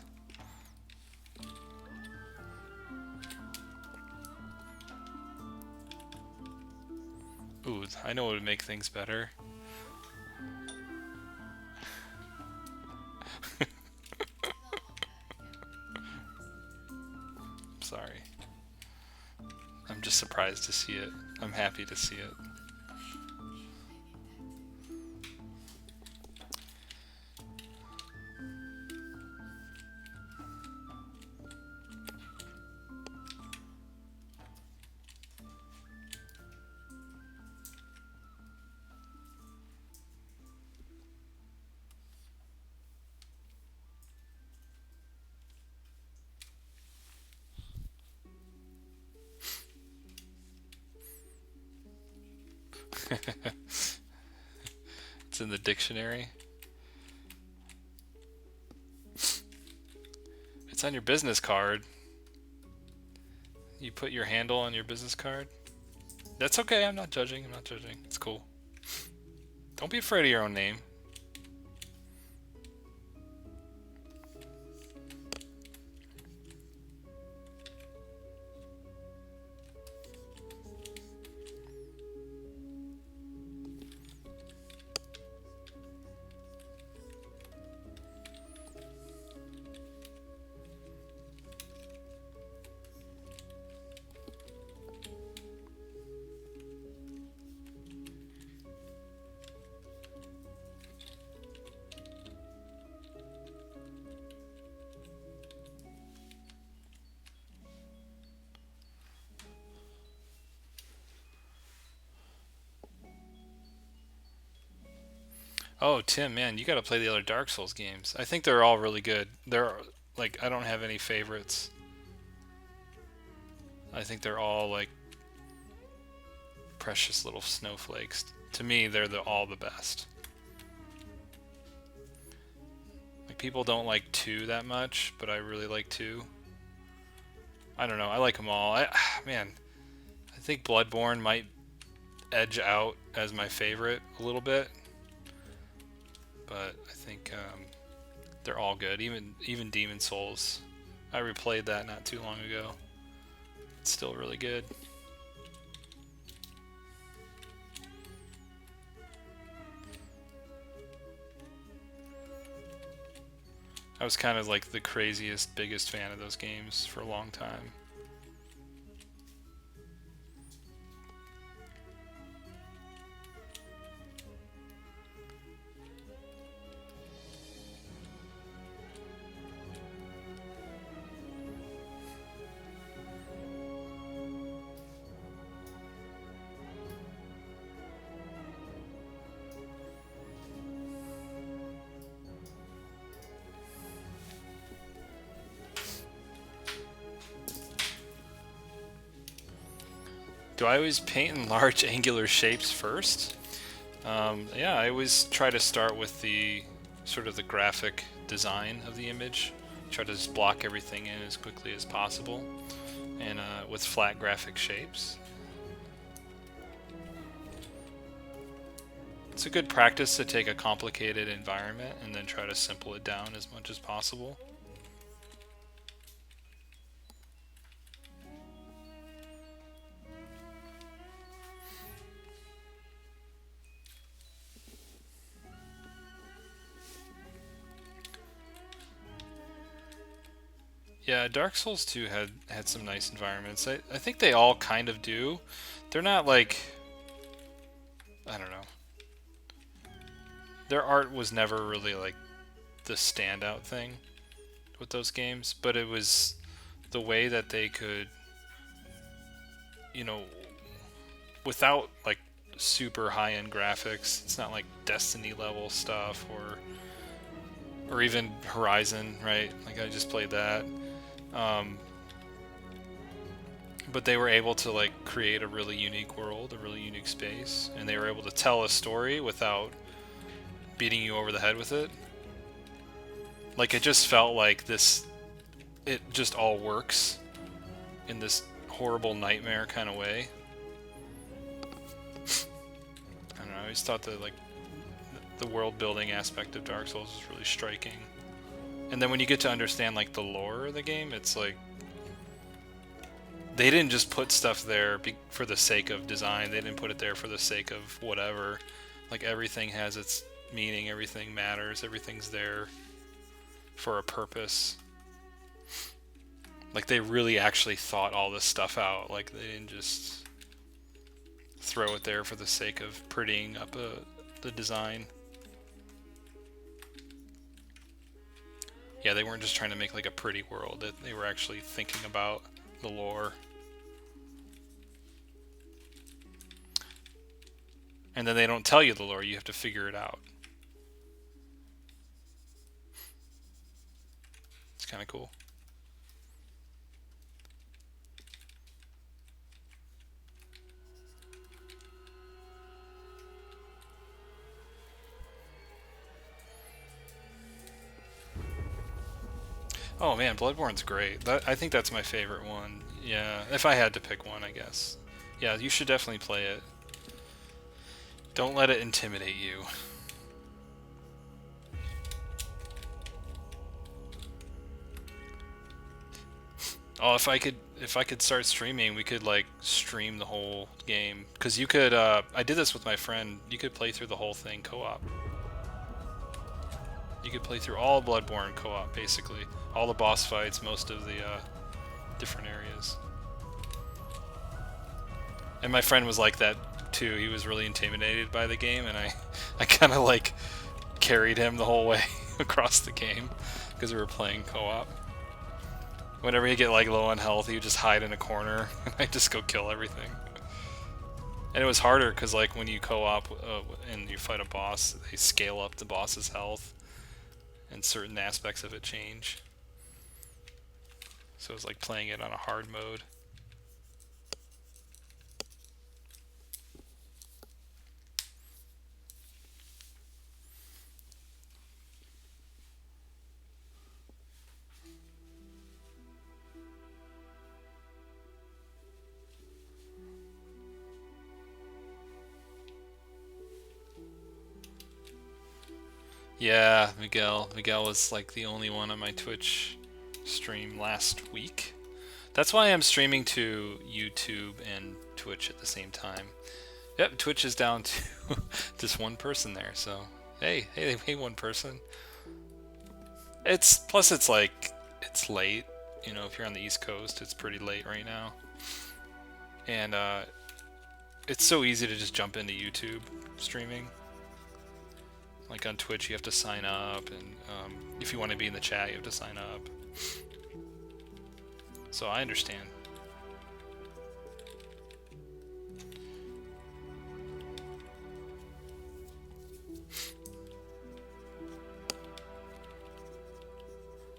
Ooh, I know what would make things better. Sorry. I'm just surprised to see it. I'm happy to see it. It's in the dictionary. It's on your business card. You put your handle on your business card. That's okay, I'm not judging, I'm not judging. It's cool. Don't be afraid of your own name. Oh, Tim, man, you gotta play the other Dark Souls games. I think they're all really good. They're like, I don't have any favorites. I think they're all like precious little snowflakes. To me, they're all the best. Like, people don't like 2 that much, but I really like 2. I don't know, I like them all. Man, I think Bloodborne might edge out as my favorite a little bit. But I think they're all good. Even Demon Souls. I replayed that not too long ago. It's still really good. I was kind of like the craziest, biggest fan of those games for a long time. Do I always paint in large angular shapes first? Yeah, I always try to start with the sort of the graphic design of the image. Try to just block everything in as quickly as possible, and with flat graphic shapes. It's a good practice to take a complicated environment and then try to simple it down as much as possible. Yeah, Dark Souls 2 had some nice environments. I think they all kind of do. They're not like, I don't know. Their art was never really like the standout thing with those games, but it was the way that they could, you know, without like super high-end graphics. It's not like Destiny level stuff or even Horizon, right? Like, I just played that. But they were able to like create a really unique world, a really unique space, and they were able to tell a story without beating you over the head with it. Like, it just felt like this, it just all works in this horrible nightmare kind of way. always thought that like the world building aspect of Dark Souls is really striking. And then when you get to understand like the lore of the game, it's like they didn't just put stuff there for the sake of design. They didn't put it there for the sake of whatever. Like everything has its meaning, everything matters, everything's there for a purpose. Like they really actually thought all this stuff out. Like they didn't just throw it there for the sake of prettying up the design. Yeah, they weren't just trying to make like a pretty world. They were actually thinking about the lore. And then they don't tell you the lore, you have to figure it out. It's kind of cool. Oh man, Bloodborne's great. I think that's my favorite one. Yeah, if I had to pick one, I guess. Yeah, you should definitely play it. Don't let it intimidate you. Oh, if I could start streaming, we could like stream the whole game. Cause you could. I did this with my friend. You could play through the whole thing co-op. You could play through all Bloodborne co-op, basically. All the boss fights, most of the different areas. And my friend was like that too. He was really intimidated by the game, and I kind of like carried him the whole way across the game because we were playing co-op. Whenever you get like low on health, you just hide in a corner, and I just go kill everything. And it was harder because like when you co-op and you fight a boss, they scale up the boss's health, and certain aspects of it change. So it was like playing it on a hard mode. Yeah, Miguel. Miguel was like the only one on my Twitch stream last week. That's why I'm streaming to YouTube and Twitch at the same time. Yep, Twitch is down to just one person there, so hey, one person. Plus it's like it's late, you know, if you're on the East Coast, it's pretty late right now. And it's so easy to just jump into YouTube streaming. Like on Twitch, you have to sign up, and if you want to be in the chat, you have to sign up. So I understand.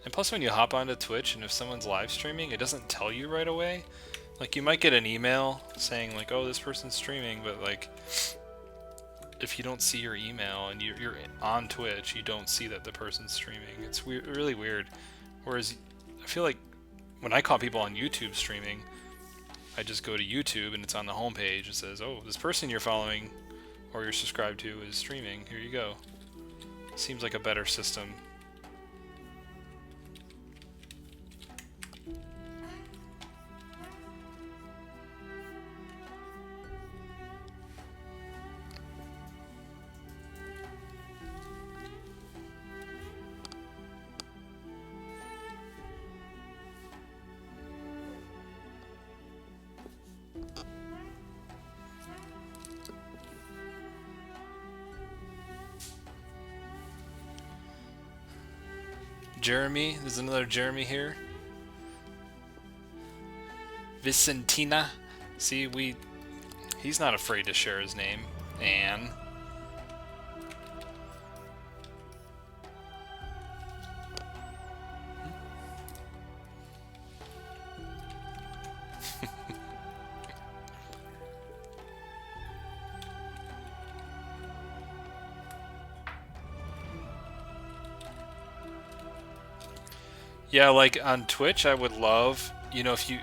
And plus, when you hop onto Twitch, and if someone's live streaming, it doesn't tell you right away. Like, you might get an email saying, like, oh, this person's streaming, but, like, if you don't see your email and you're on Twitch, you don't see that the person's streaming. It's really weird. Whereas I feel like when I call people on YouTube streaming, I just go to YouTube and it's on the homepage. It says, oh, this person you're following or you're subscribed to is streaming. Here you go. Seems like a better system. Jeremy, there's another Jeremy here. Vicentina. See, he's not afraid to share his name. Anne. Yeah, like on Twitch, I would love, you know, if you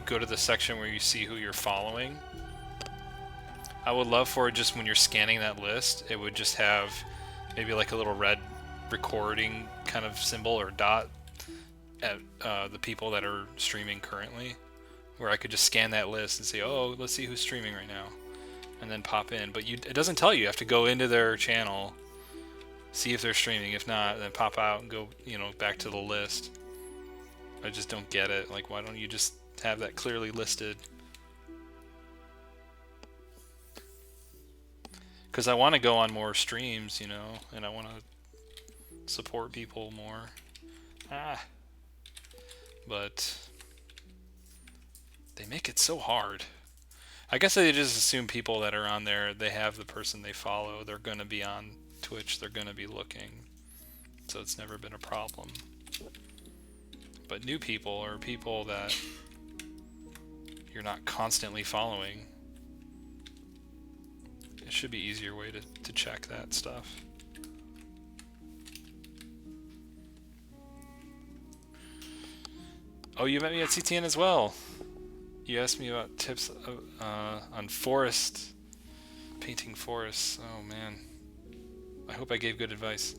go to the section where you see who you're following, I would love for it just when you're scanning that list, it would just have maybe like a little red recording kind of symbol or dot at the people that are streaming currently, where I could just scan that list and say, oh, let's see who's streaming right now, and then pop in. But it doesn't tell you. You have to go into their channel, see if they're streaming. If not, then pop out and go, back to the list. I just don't get it. Like, why don't you just have that clearly listed? Because I want to go on more streams, and I want to support people more. But they make it so hard. I guess they just assume people that are on there, they have the person they follow, they're going to be on Twitch, they're going to be looking. So it's never been a problem. But new people or people that you're not constantly following, it should be easier way to check that stuff. Oh, you met me at CTN as well. You asked me about tips on painting forests. Oh man, I hope I gave good advice.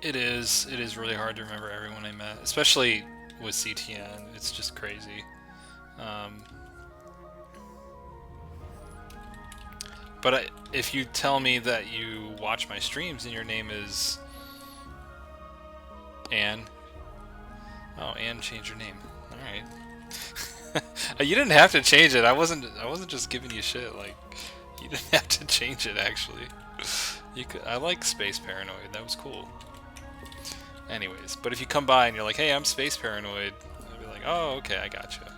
It is really hard to remember everyone I met, especially with CTN. It's just crazy. But if you tell me that you watch my streams and your name is Anne, oh, Anne changed your name. All right. You didn't have to change it. I wasn't just giving you shit. Like, you didn't have to change it actually. I like Space Paranoid. That was cool. Anyways, but if you come by and you're like, hey, I'm Space Paranoid, I'll be like, oh, okay, I gotcha.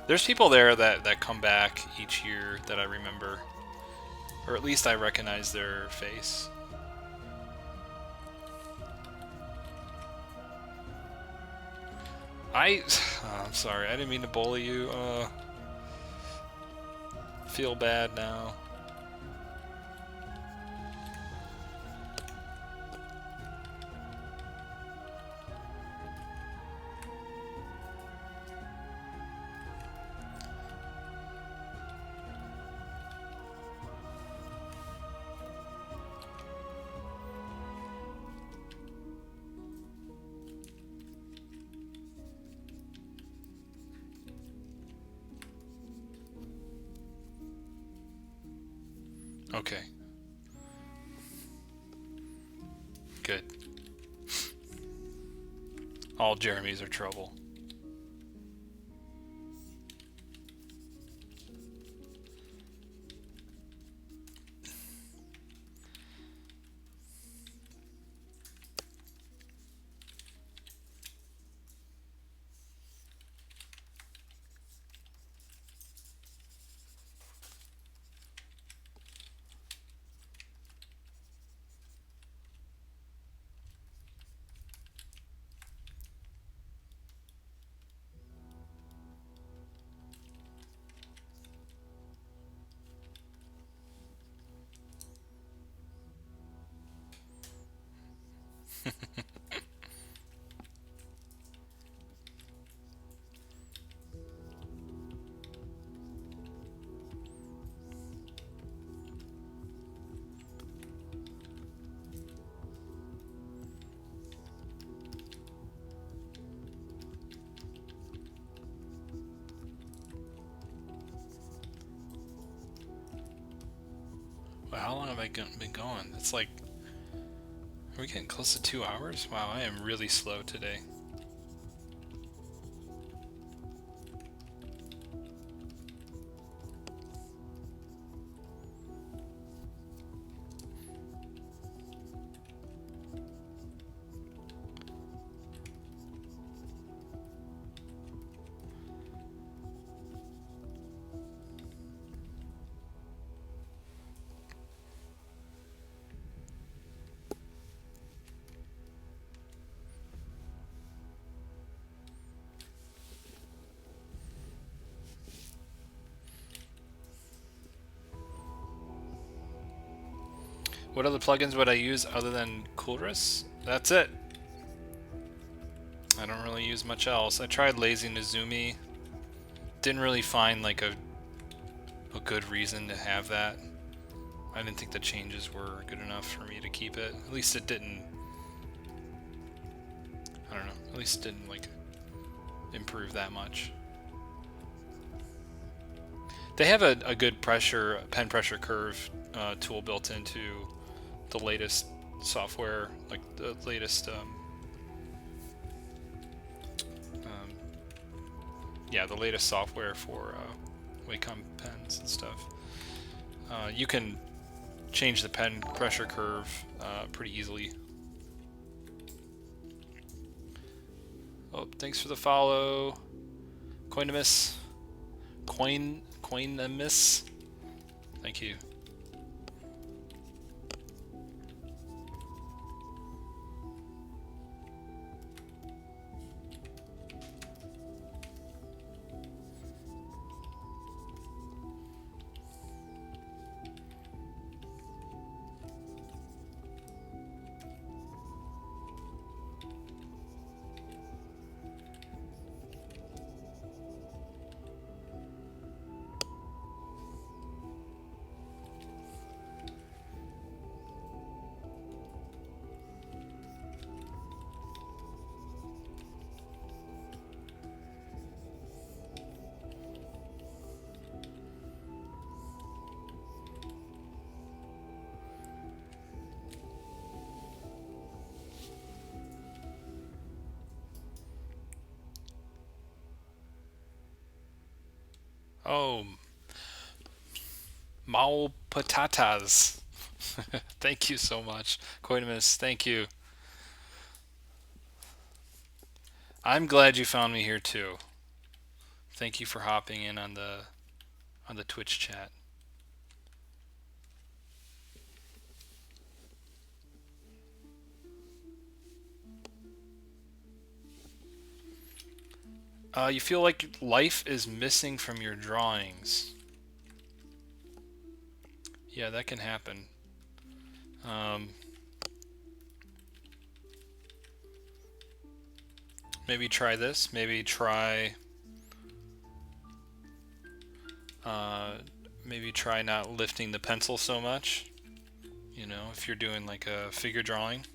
There's people there that come back each year that I remember. Or at least I recognize their face. I'm sorry, I didn't mean to bully you. Feel bad now. Okay. Good. All Jeremys are trouble. Wow, how long have I been going? It's like, are we getting close to 2 hours? Wow, I am really slow today. What other plugins would I use other than Coolris? That's it. I don't really use much else. I tried Lazy Nizumi. Didn't really find like a good reason to have that. I didn't think the changes were good enough for me to keep it. At least it didn't. I don't know. At least it didn't like improve that much. They have a good pen pressure curve tool built into the latest software, like the latest, yeah, the latest software for Wacom pens and stuff. You can change the pen pressure curve pretty easily. Oh, thanks for the follow, Coinimus. Coinimus. Thank you. Oh, Mao Patatas. Thank you so much, Coinimus. Thank you. I'm glad you found me here too. Thank you for hopping in on the Twitch chat. You feel like life is missing from your drawings. Yeah, that can happen. Maybe try this. Maybe try not lifting the pencil so much. You know, if you're doing like a figure drawing.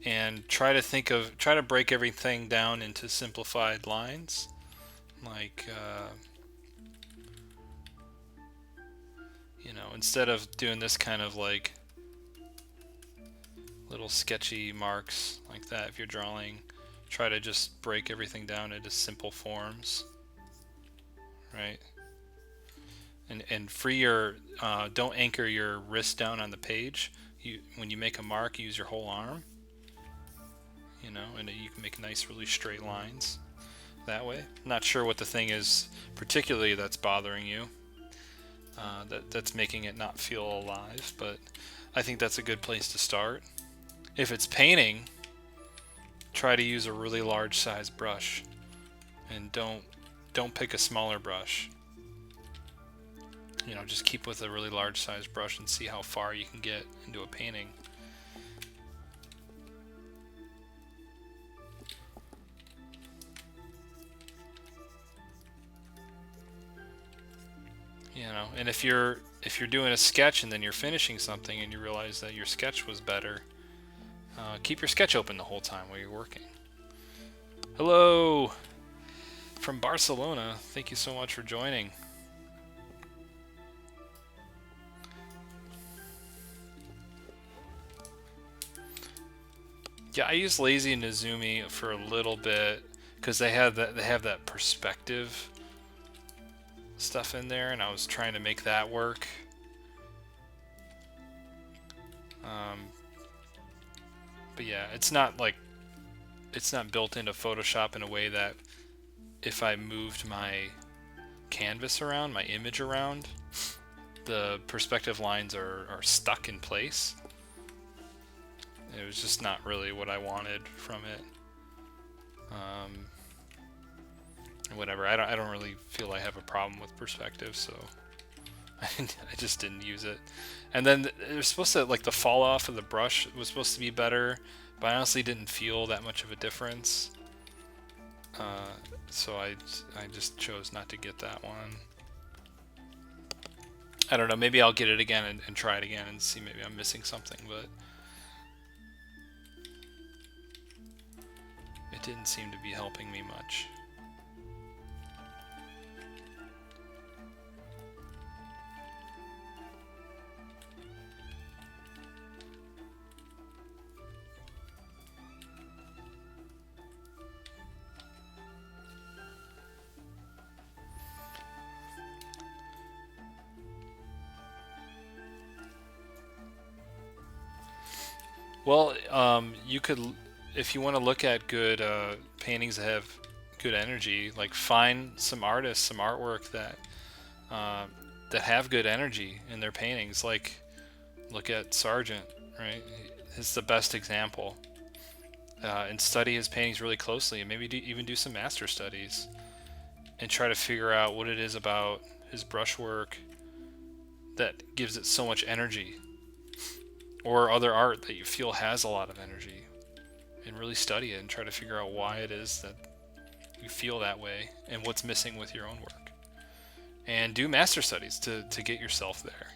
And try to break everything down into simplified lines. Like, you know, instead of doing this kind of like little sketchy marks like that, if you're drawing, try to just break everything down into simple forms, right? And free your, don't anchor your wrist down on the page. When you make a mark, use your whole arm, you know, and you can make nice, really straight lines that way. Not sure what the thing is particularly that's bothering you, that's making it not feel alive, but I think that's a good place to start. If it's painting, try to use a really large size brush, and don't pick a smaller brush. You know, just keep with a really large size brush and see how far you can get into a painting. You know, and if you're doing a sketch and then you're finishing something and you realize that your sketch was better, keep your sketch open the whole time while you're working. Hello from Barcelona. Thank you so much for joining. Yeah, I used Lazy and Nezumi for a little bit because they have that perspective stuff in there, and I was trying to make that work. But yeah, it's not built into Photoshop in a way that if I moved my canvas around, my image around, the perspective lines are stuck in place. It was just not really what I wanted from it. Whatever. I don't really feel I have a problem with perspective, so I just didn't use it. And then it was supposed to, like, the fall off of the brush was supposed to be better, but I honestly didn't feel that much of a difference. So I just chose not to get that one. I don't know, maybe I'll get it again and try it again and see maybe I'm missing something, but it didn't seem to be helping me much. Well, you could, if you want to look at good paintings that have good energy, like find some artists, some artwork that that have good energy in their paintings. Like, look at Sargent, right? He's the best example. And study his paintings really closely, and maybe even do some master studies, and try to figure out what it is about his brushwork that gives it so much energy, or other art that you feel has a lot of energy, and really study it and try to figure out why it is that you feel that way and what's missing with your own work. And do master studies to get yourself there.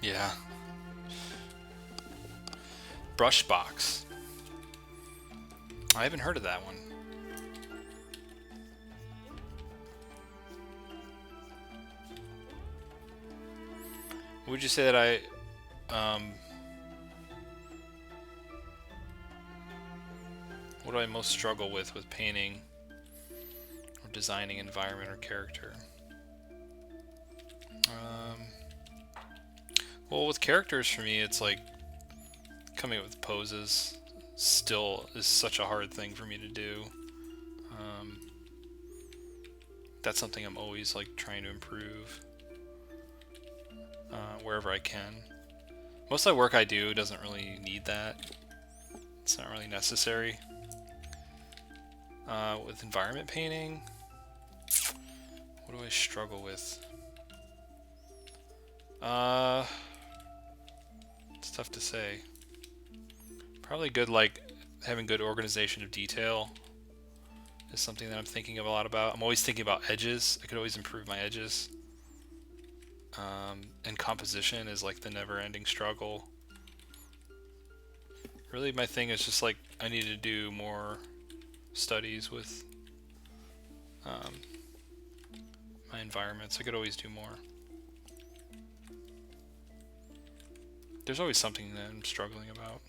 Yeah. Brushbox. I haven't heard of that one. Would you say that what do I most struggle with painting or designing environment or character? Well, with characters for me, it's like coming up with poses still is such a hard thing for me to do. That's something I'm always like trying to improve wherever I can. Most of the work I do doesn't really need that. It's not really necessary. With environment painting, what do I struggle with? It's tough to say. Probably good, like, having good organization of detail is something that I'm thinking a lot about. I'm always thinking about edges. I could always improve my edges. And composition is like the never-ending struggle. Really, my thing is just like I need to do more studies with my environments. I could always do more. There's always something that I'm struggling about.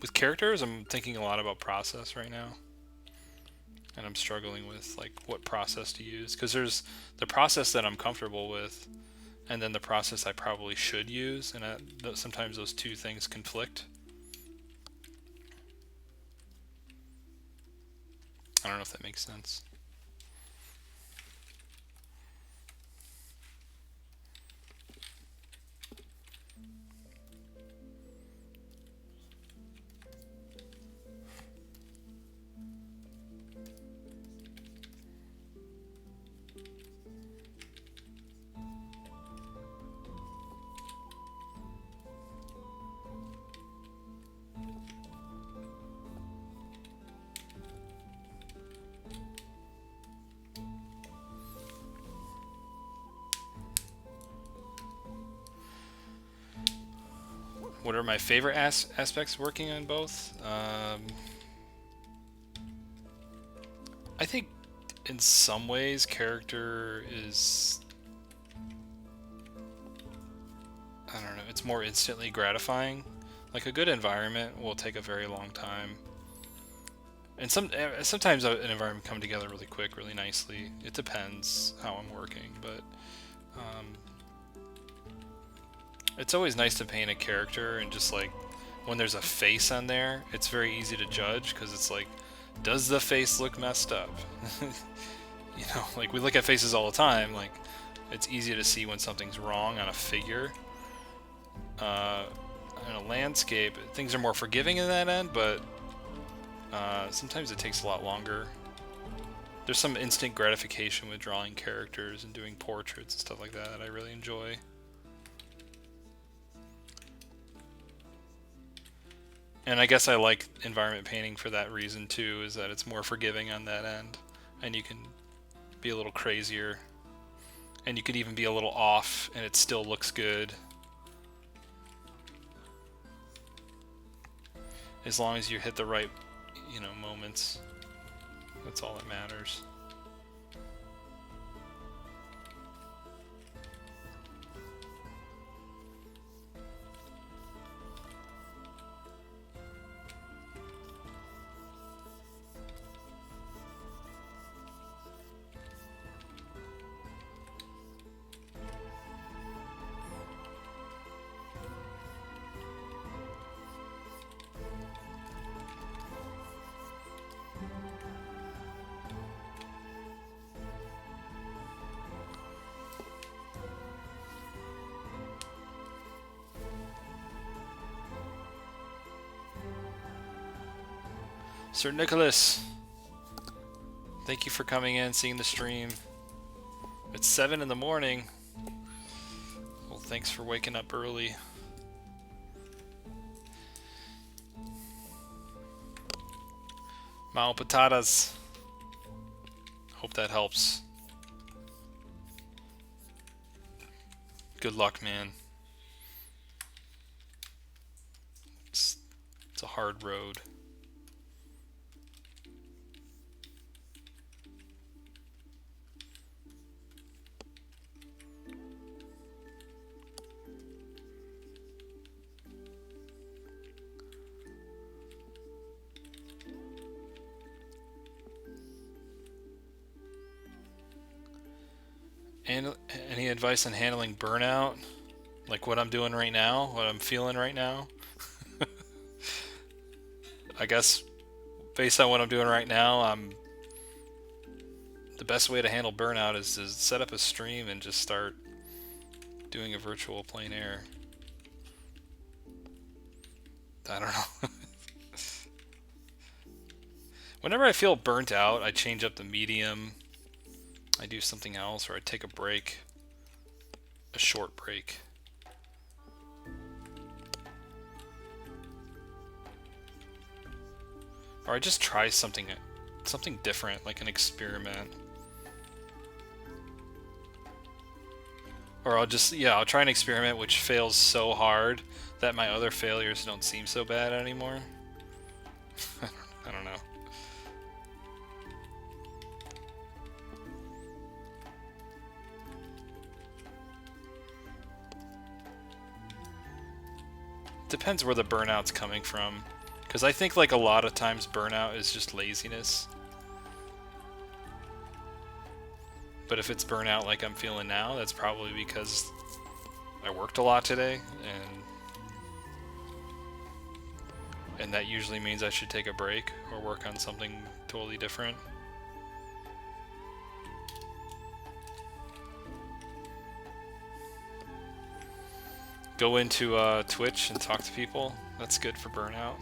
With characters, I'm thinking a lot about process right now. And I'm struggling with like what process to use, because there's the process that I'm comfortable with, and then the process I probably should use, and sometimes those two things conflict. I don't know if that makes sense. What are my favorite aspects working on both? I think in some ways character is, I don't know, it's more instantly gratifying. Like a good environment will take a very long time. And sometimes an environment come together really quick, really nicely. It depends how I'm working, but it's always nice to paint a character and just like when there's a face on there, it's very easy to judge because it's like, does the face look messed up? You know, like we look at faces all the time, like it's easy to see when something's wrong on a figure. In a landscape, things are more forgiving in that end, but sometimes it takes a lot longer. There's some instant gratification with drawing characters and doing portraits and stuff like that that I really enjoy. And I guess I like environment painting for that reason too, is that it's more forgiving on that end. And you can be a little crazier. And you could even be a little off and it still looks good. As long as you hit the right, you know, moments. That's all that matters. Sir Nicholas, thank you for coming in, seeing the stream. It's 7 in the morning. Well, thanks for waking up early. Mao patatas. Hope that helps. Good luck, man. It's a hard road. And any advice on handling burnout? Like what I'm doing right now? What I'm feeling right now? I guess based on what I'm doing right now, the best way to handle burnout is to set up a stream and just start doing a virtual plein air. I don't know. Whenever I feel burnt out, I change up the medium. I do something else, or I take a break. A short break. Or I just try something different, like an experiment. Or I'll try an experiment which fails so hard that my other failures don't seem so bad anymore. I don't know. Depends where the burnout's coming from. Because I think like a lot of times burnout is just laziness. But if it's burnout like I'm feeling now, that's probably because I worked a lot today, and that usually means I should take a break or work on something totally different. Go into Twitch and talk to people. That's good for burnout.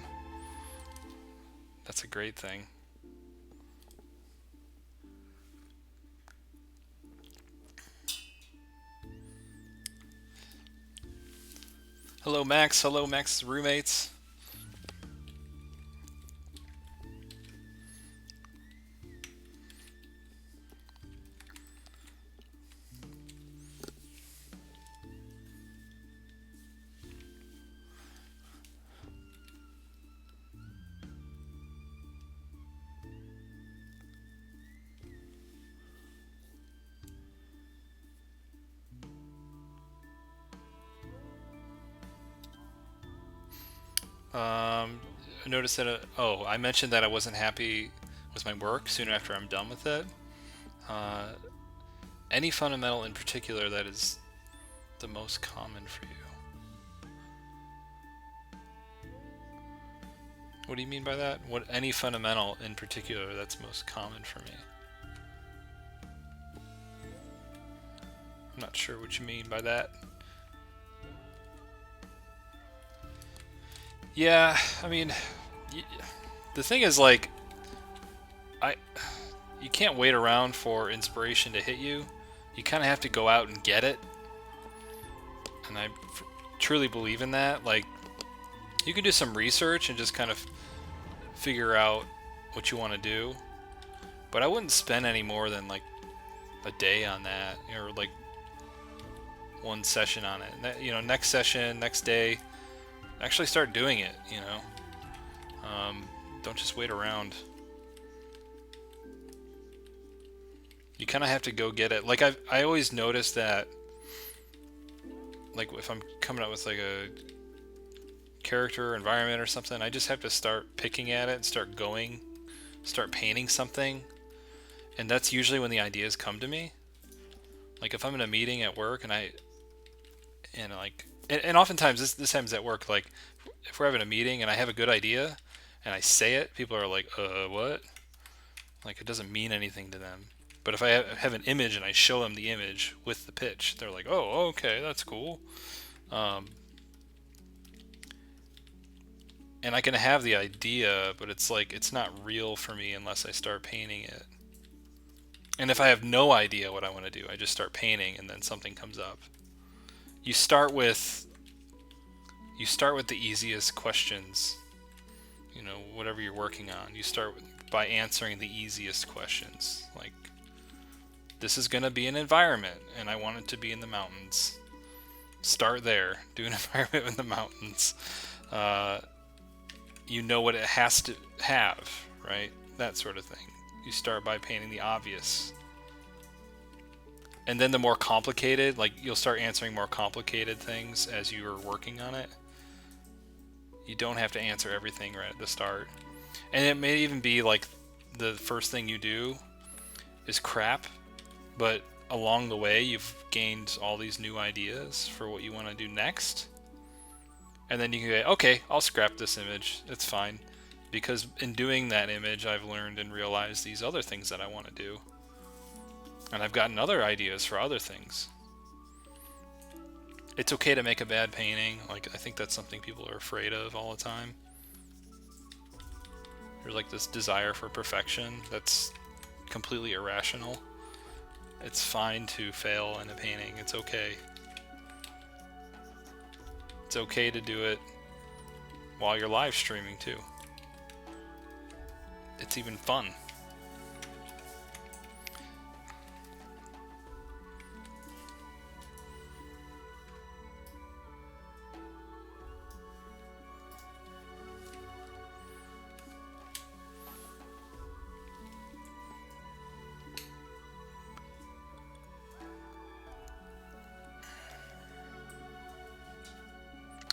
That's a great thing. Hello Max, hello Max's roommates. I noticed that. Oh, I mentioned that I wasn't happy with my work soon after I'm done with it. Uh, any fundamental in particular that is the most common for you? What do you mean by that? What any fundamental in particular that's most common for me? I'm not sure what you mean by that. Yeah, I mean, the thing is, like, you can't wait around for inspiration to hit you. You kind of have to go out and get it. And I truly believe in that. Like, you can do some research and just kind of figure out what you want to do. But I wouldn't spend any more than, like, a day on that. Or, like, one session on it. You know, next session, next day, actually start doing it, you know. Don't just wait around. You kind of have to go get it. Like, I always notice that, like, if I'm coming up with, like, a character or environment or something, I just have to start picking at it and start painting something. And that's usually when the ideas come to me. Like, if I'm in a meeting at work and oftentimes this happens at work, like, if we're having a meeting and I have a good idea and I say it, people are like, what? Like, it doesn't mean anything to them. But if I have an image and I show them the image with the pitch, they're like, oh, okay, that's cool. And I can have the idea, but it's like, it's not real for me unless I start painting it. And if I have no idea what I want to do, I just start painting and then something comes up. You start with the easiest questions, you know, whatever you're working on. You start by answering the easiest questions. Like, this is going to be an environment, and I want it to be in the mountains. Start there. Do an environment in the mountains. You know what it has to have, right? That sort of thing. You start by painting the obvious. And then the more complicated, like, you'll start answering more complicated things as you are working on it. You don't have to answer everything right at the start. And it may even be like the first thing you do is crap, but along the way you've gained all these new ideas for what you want to do next. And then you can go, okay, I'll scrap this image. It's fine. Because in doing that image, I've learned and realized these other things that I want to do. And I've gotten other ideas for other things. It's okay to make a bad painting. Like, I think that's something people are afraid of all the time. There's like this desire for perfection that's completely irrational. It's fine to fail in a painting. It's okay. It's okay to do it while you're live streaming too. It's even fun.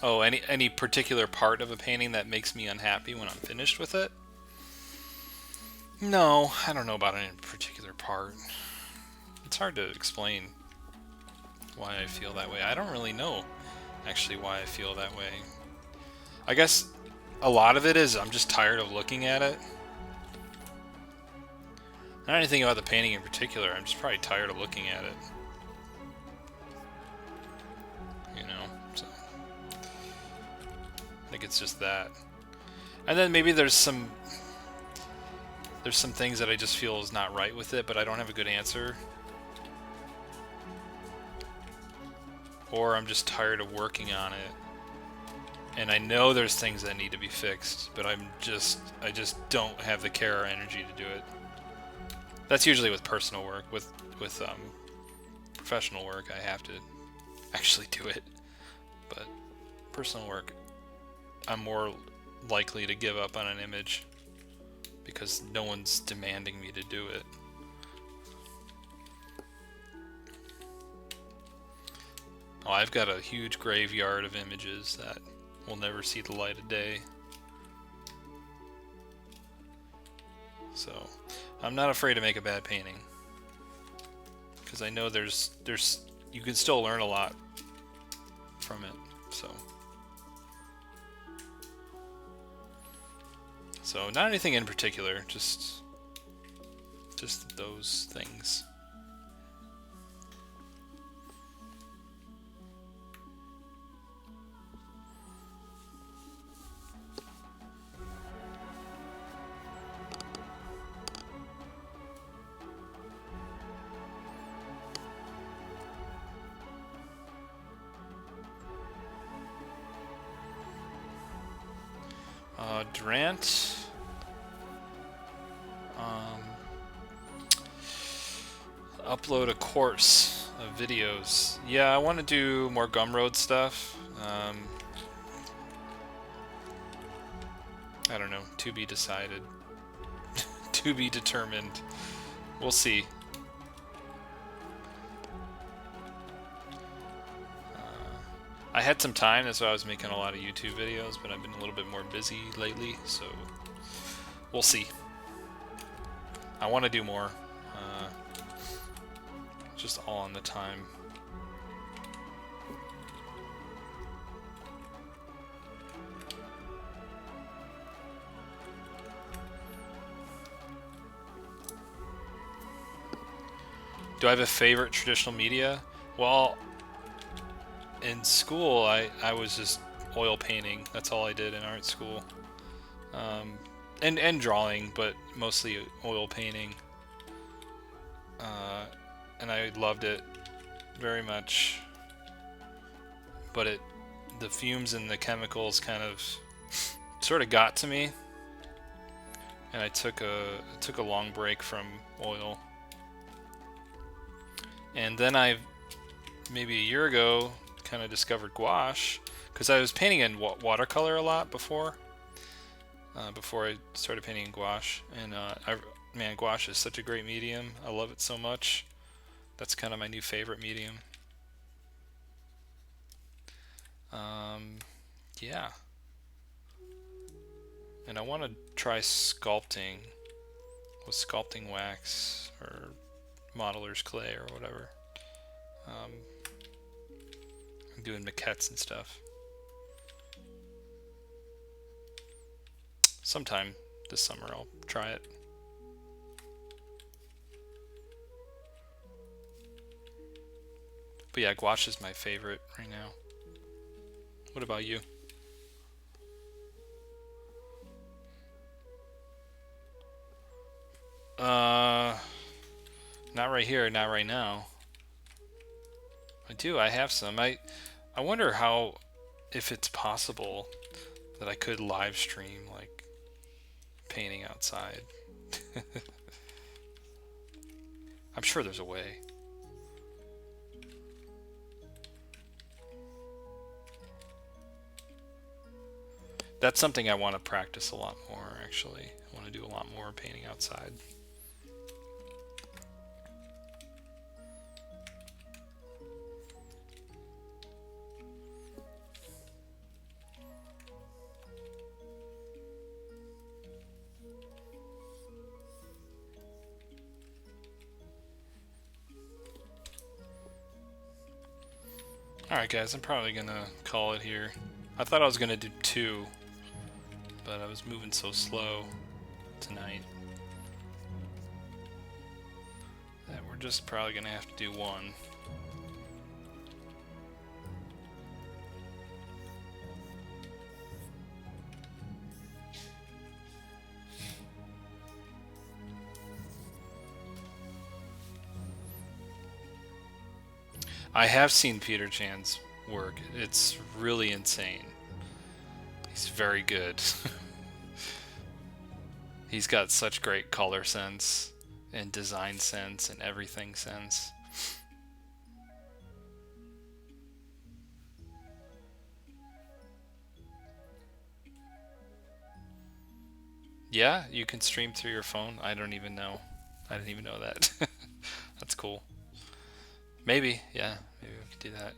Oh, any particular part of a painting that makes me unhappy when I'm finished with it? No, I don't know about any particular part. It's hard to explain why I feel that way. I don't really know, actually, why I feel that way. I guess a lot of it is I'm just tired of looking at it. Not anything about the painting in particular, I'm just probably tired of looking at it. You know, so I think it's just that. And then maybe there's some things that I just feel is not right with it, but I don't have a good answer. Or I'm just tired of working on it. And I know there's things that need to be fixed, but I just don't have the care or energy to do it. That's usually with personal work. With professional work, I have to actually do it. But personal work, I'm more likely to give up on an image because no one's demanding me to do it. Oh, I've got a huge graveyard of images that will never see the light of day. So I'm not afraid to make a bad painting, because I know there's you can still learn a lot from it. So not anything in particular, just those things. Durant. Upload a course of videos. Yeah, I want to do more Gumroad stuff. I don't know. To be decided. To be determined. We'll see. I had some time, that's why I was making a lot of YouTube videos, but I've been a little bit more busy lately, so we'll see. I want to do more. Just all on the time. Do I have a favorite traditional media? Well, in school, I was just oil painting. That's all I did in art school. And drawing, but mostly oil painting. And I loved it very much. But the fumes and the chemicals kind of sort of got to me. And I took a long break from oil. And then maybe a year ago, kind of discovered gouache, because I was painting in watercolor a lot before I started painting in gouache. And man, gouache is such a great medium. I love it so much. That's kind of my new favorite medium. Yeah. And I want to try sculpting with sculpting wax or modeler's clay or whatever. I'm doing maquettes and stuff. Sometime this summer I'll try it. But yeah, gouache is my favorite right now. What about you? Not right here, not right now. I have some. I wonder if it's possible that I could live stream like painting outside. I'm sure there's a way. That's something I want to practice a lot more, actually. I want to do a lot more painting outside. Alright guys, I'm probably gonna call it here. I thought I was gonna do 2, but I was moving so slow tonight that we're just probably gonna have to do 1. I have seen Peter Chan's work. It's really insane. He's very good. He's got such great color sense and design sense and everything sense. Yeah, you can stream through your phone. I don't even know. I didn't even know that. That's cool. Maybe, yeah, maybe we could do that.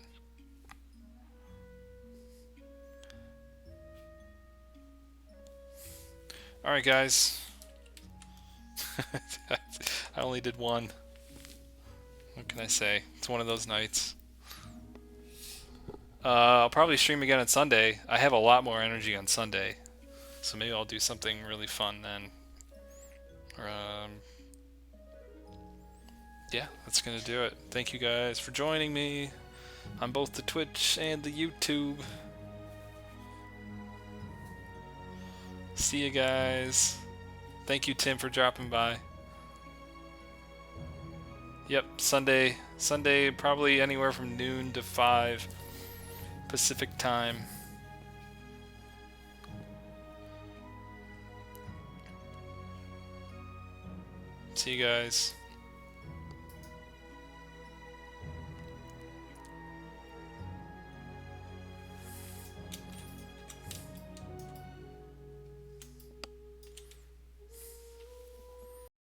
Alright, guys. I only did one. What can I say? It's one of those nights. I'll probably stream again on Sunday. I have a lot more energy on Sunday. So maybe I'll do something really fun then. Yeah, that's gonna do it. Thank you guys for joining me on both the Twitch and the YouTube. See you guys. Thank you, Tim, for dropping by. Yep, Sunday probably anywhere from noon to 5 Pacific time. See you guys.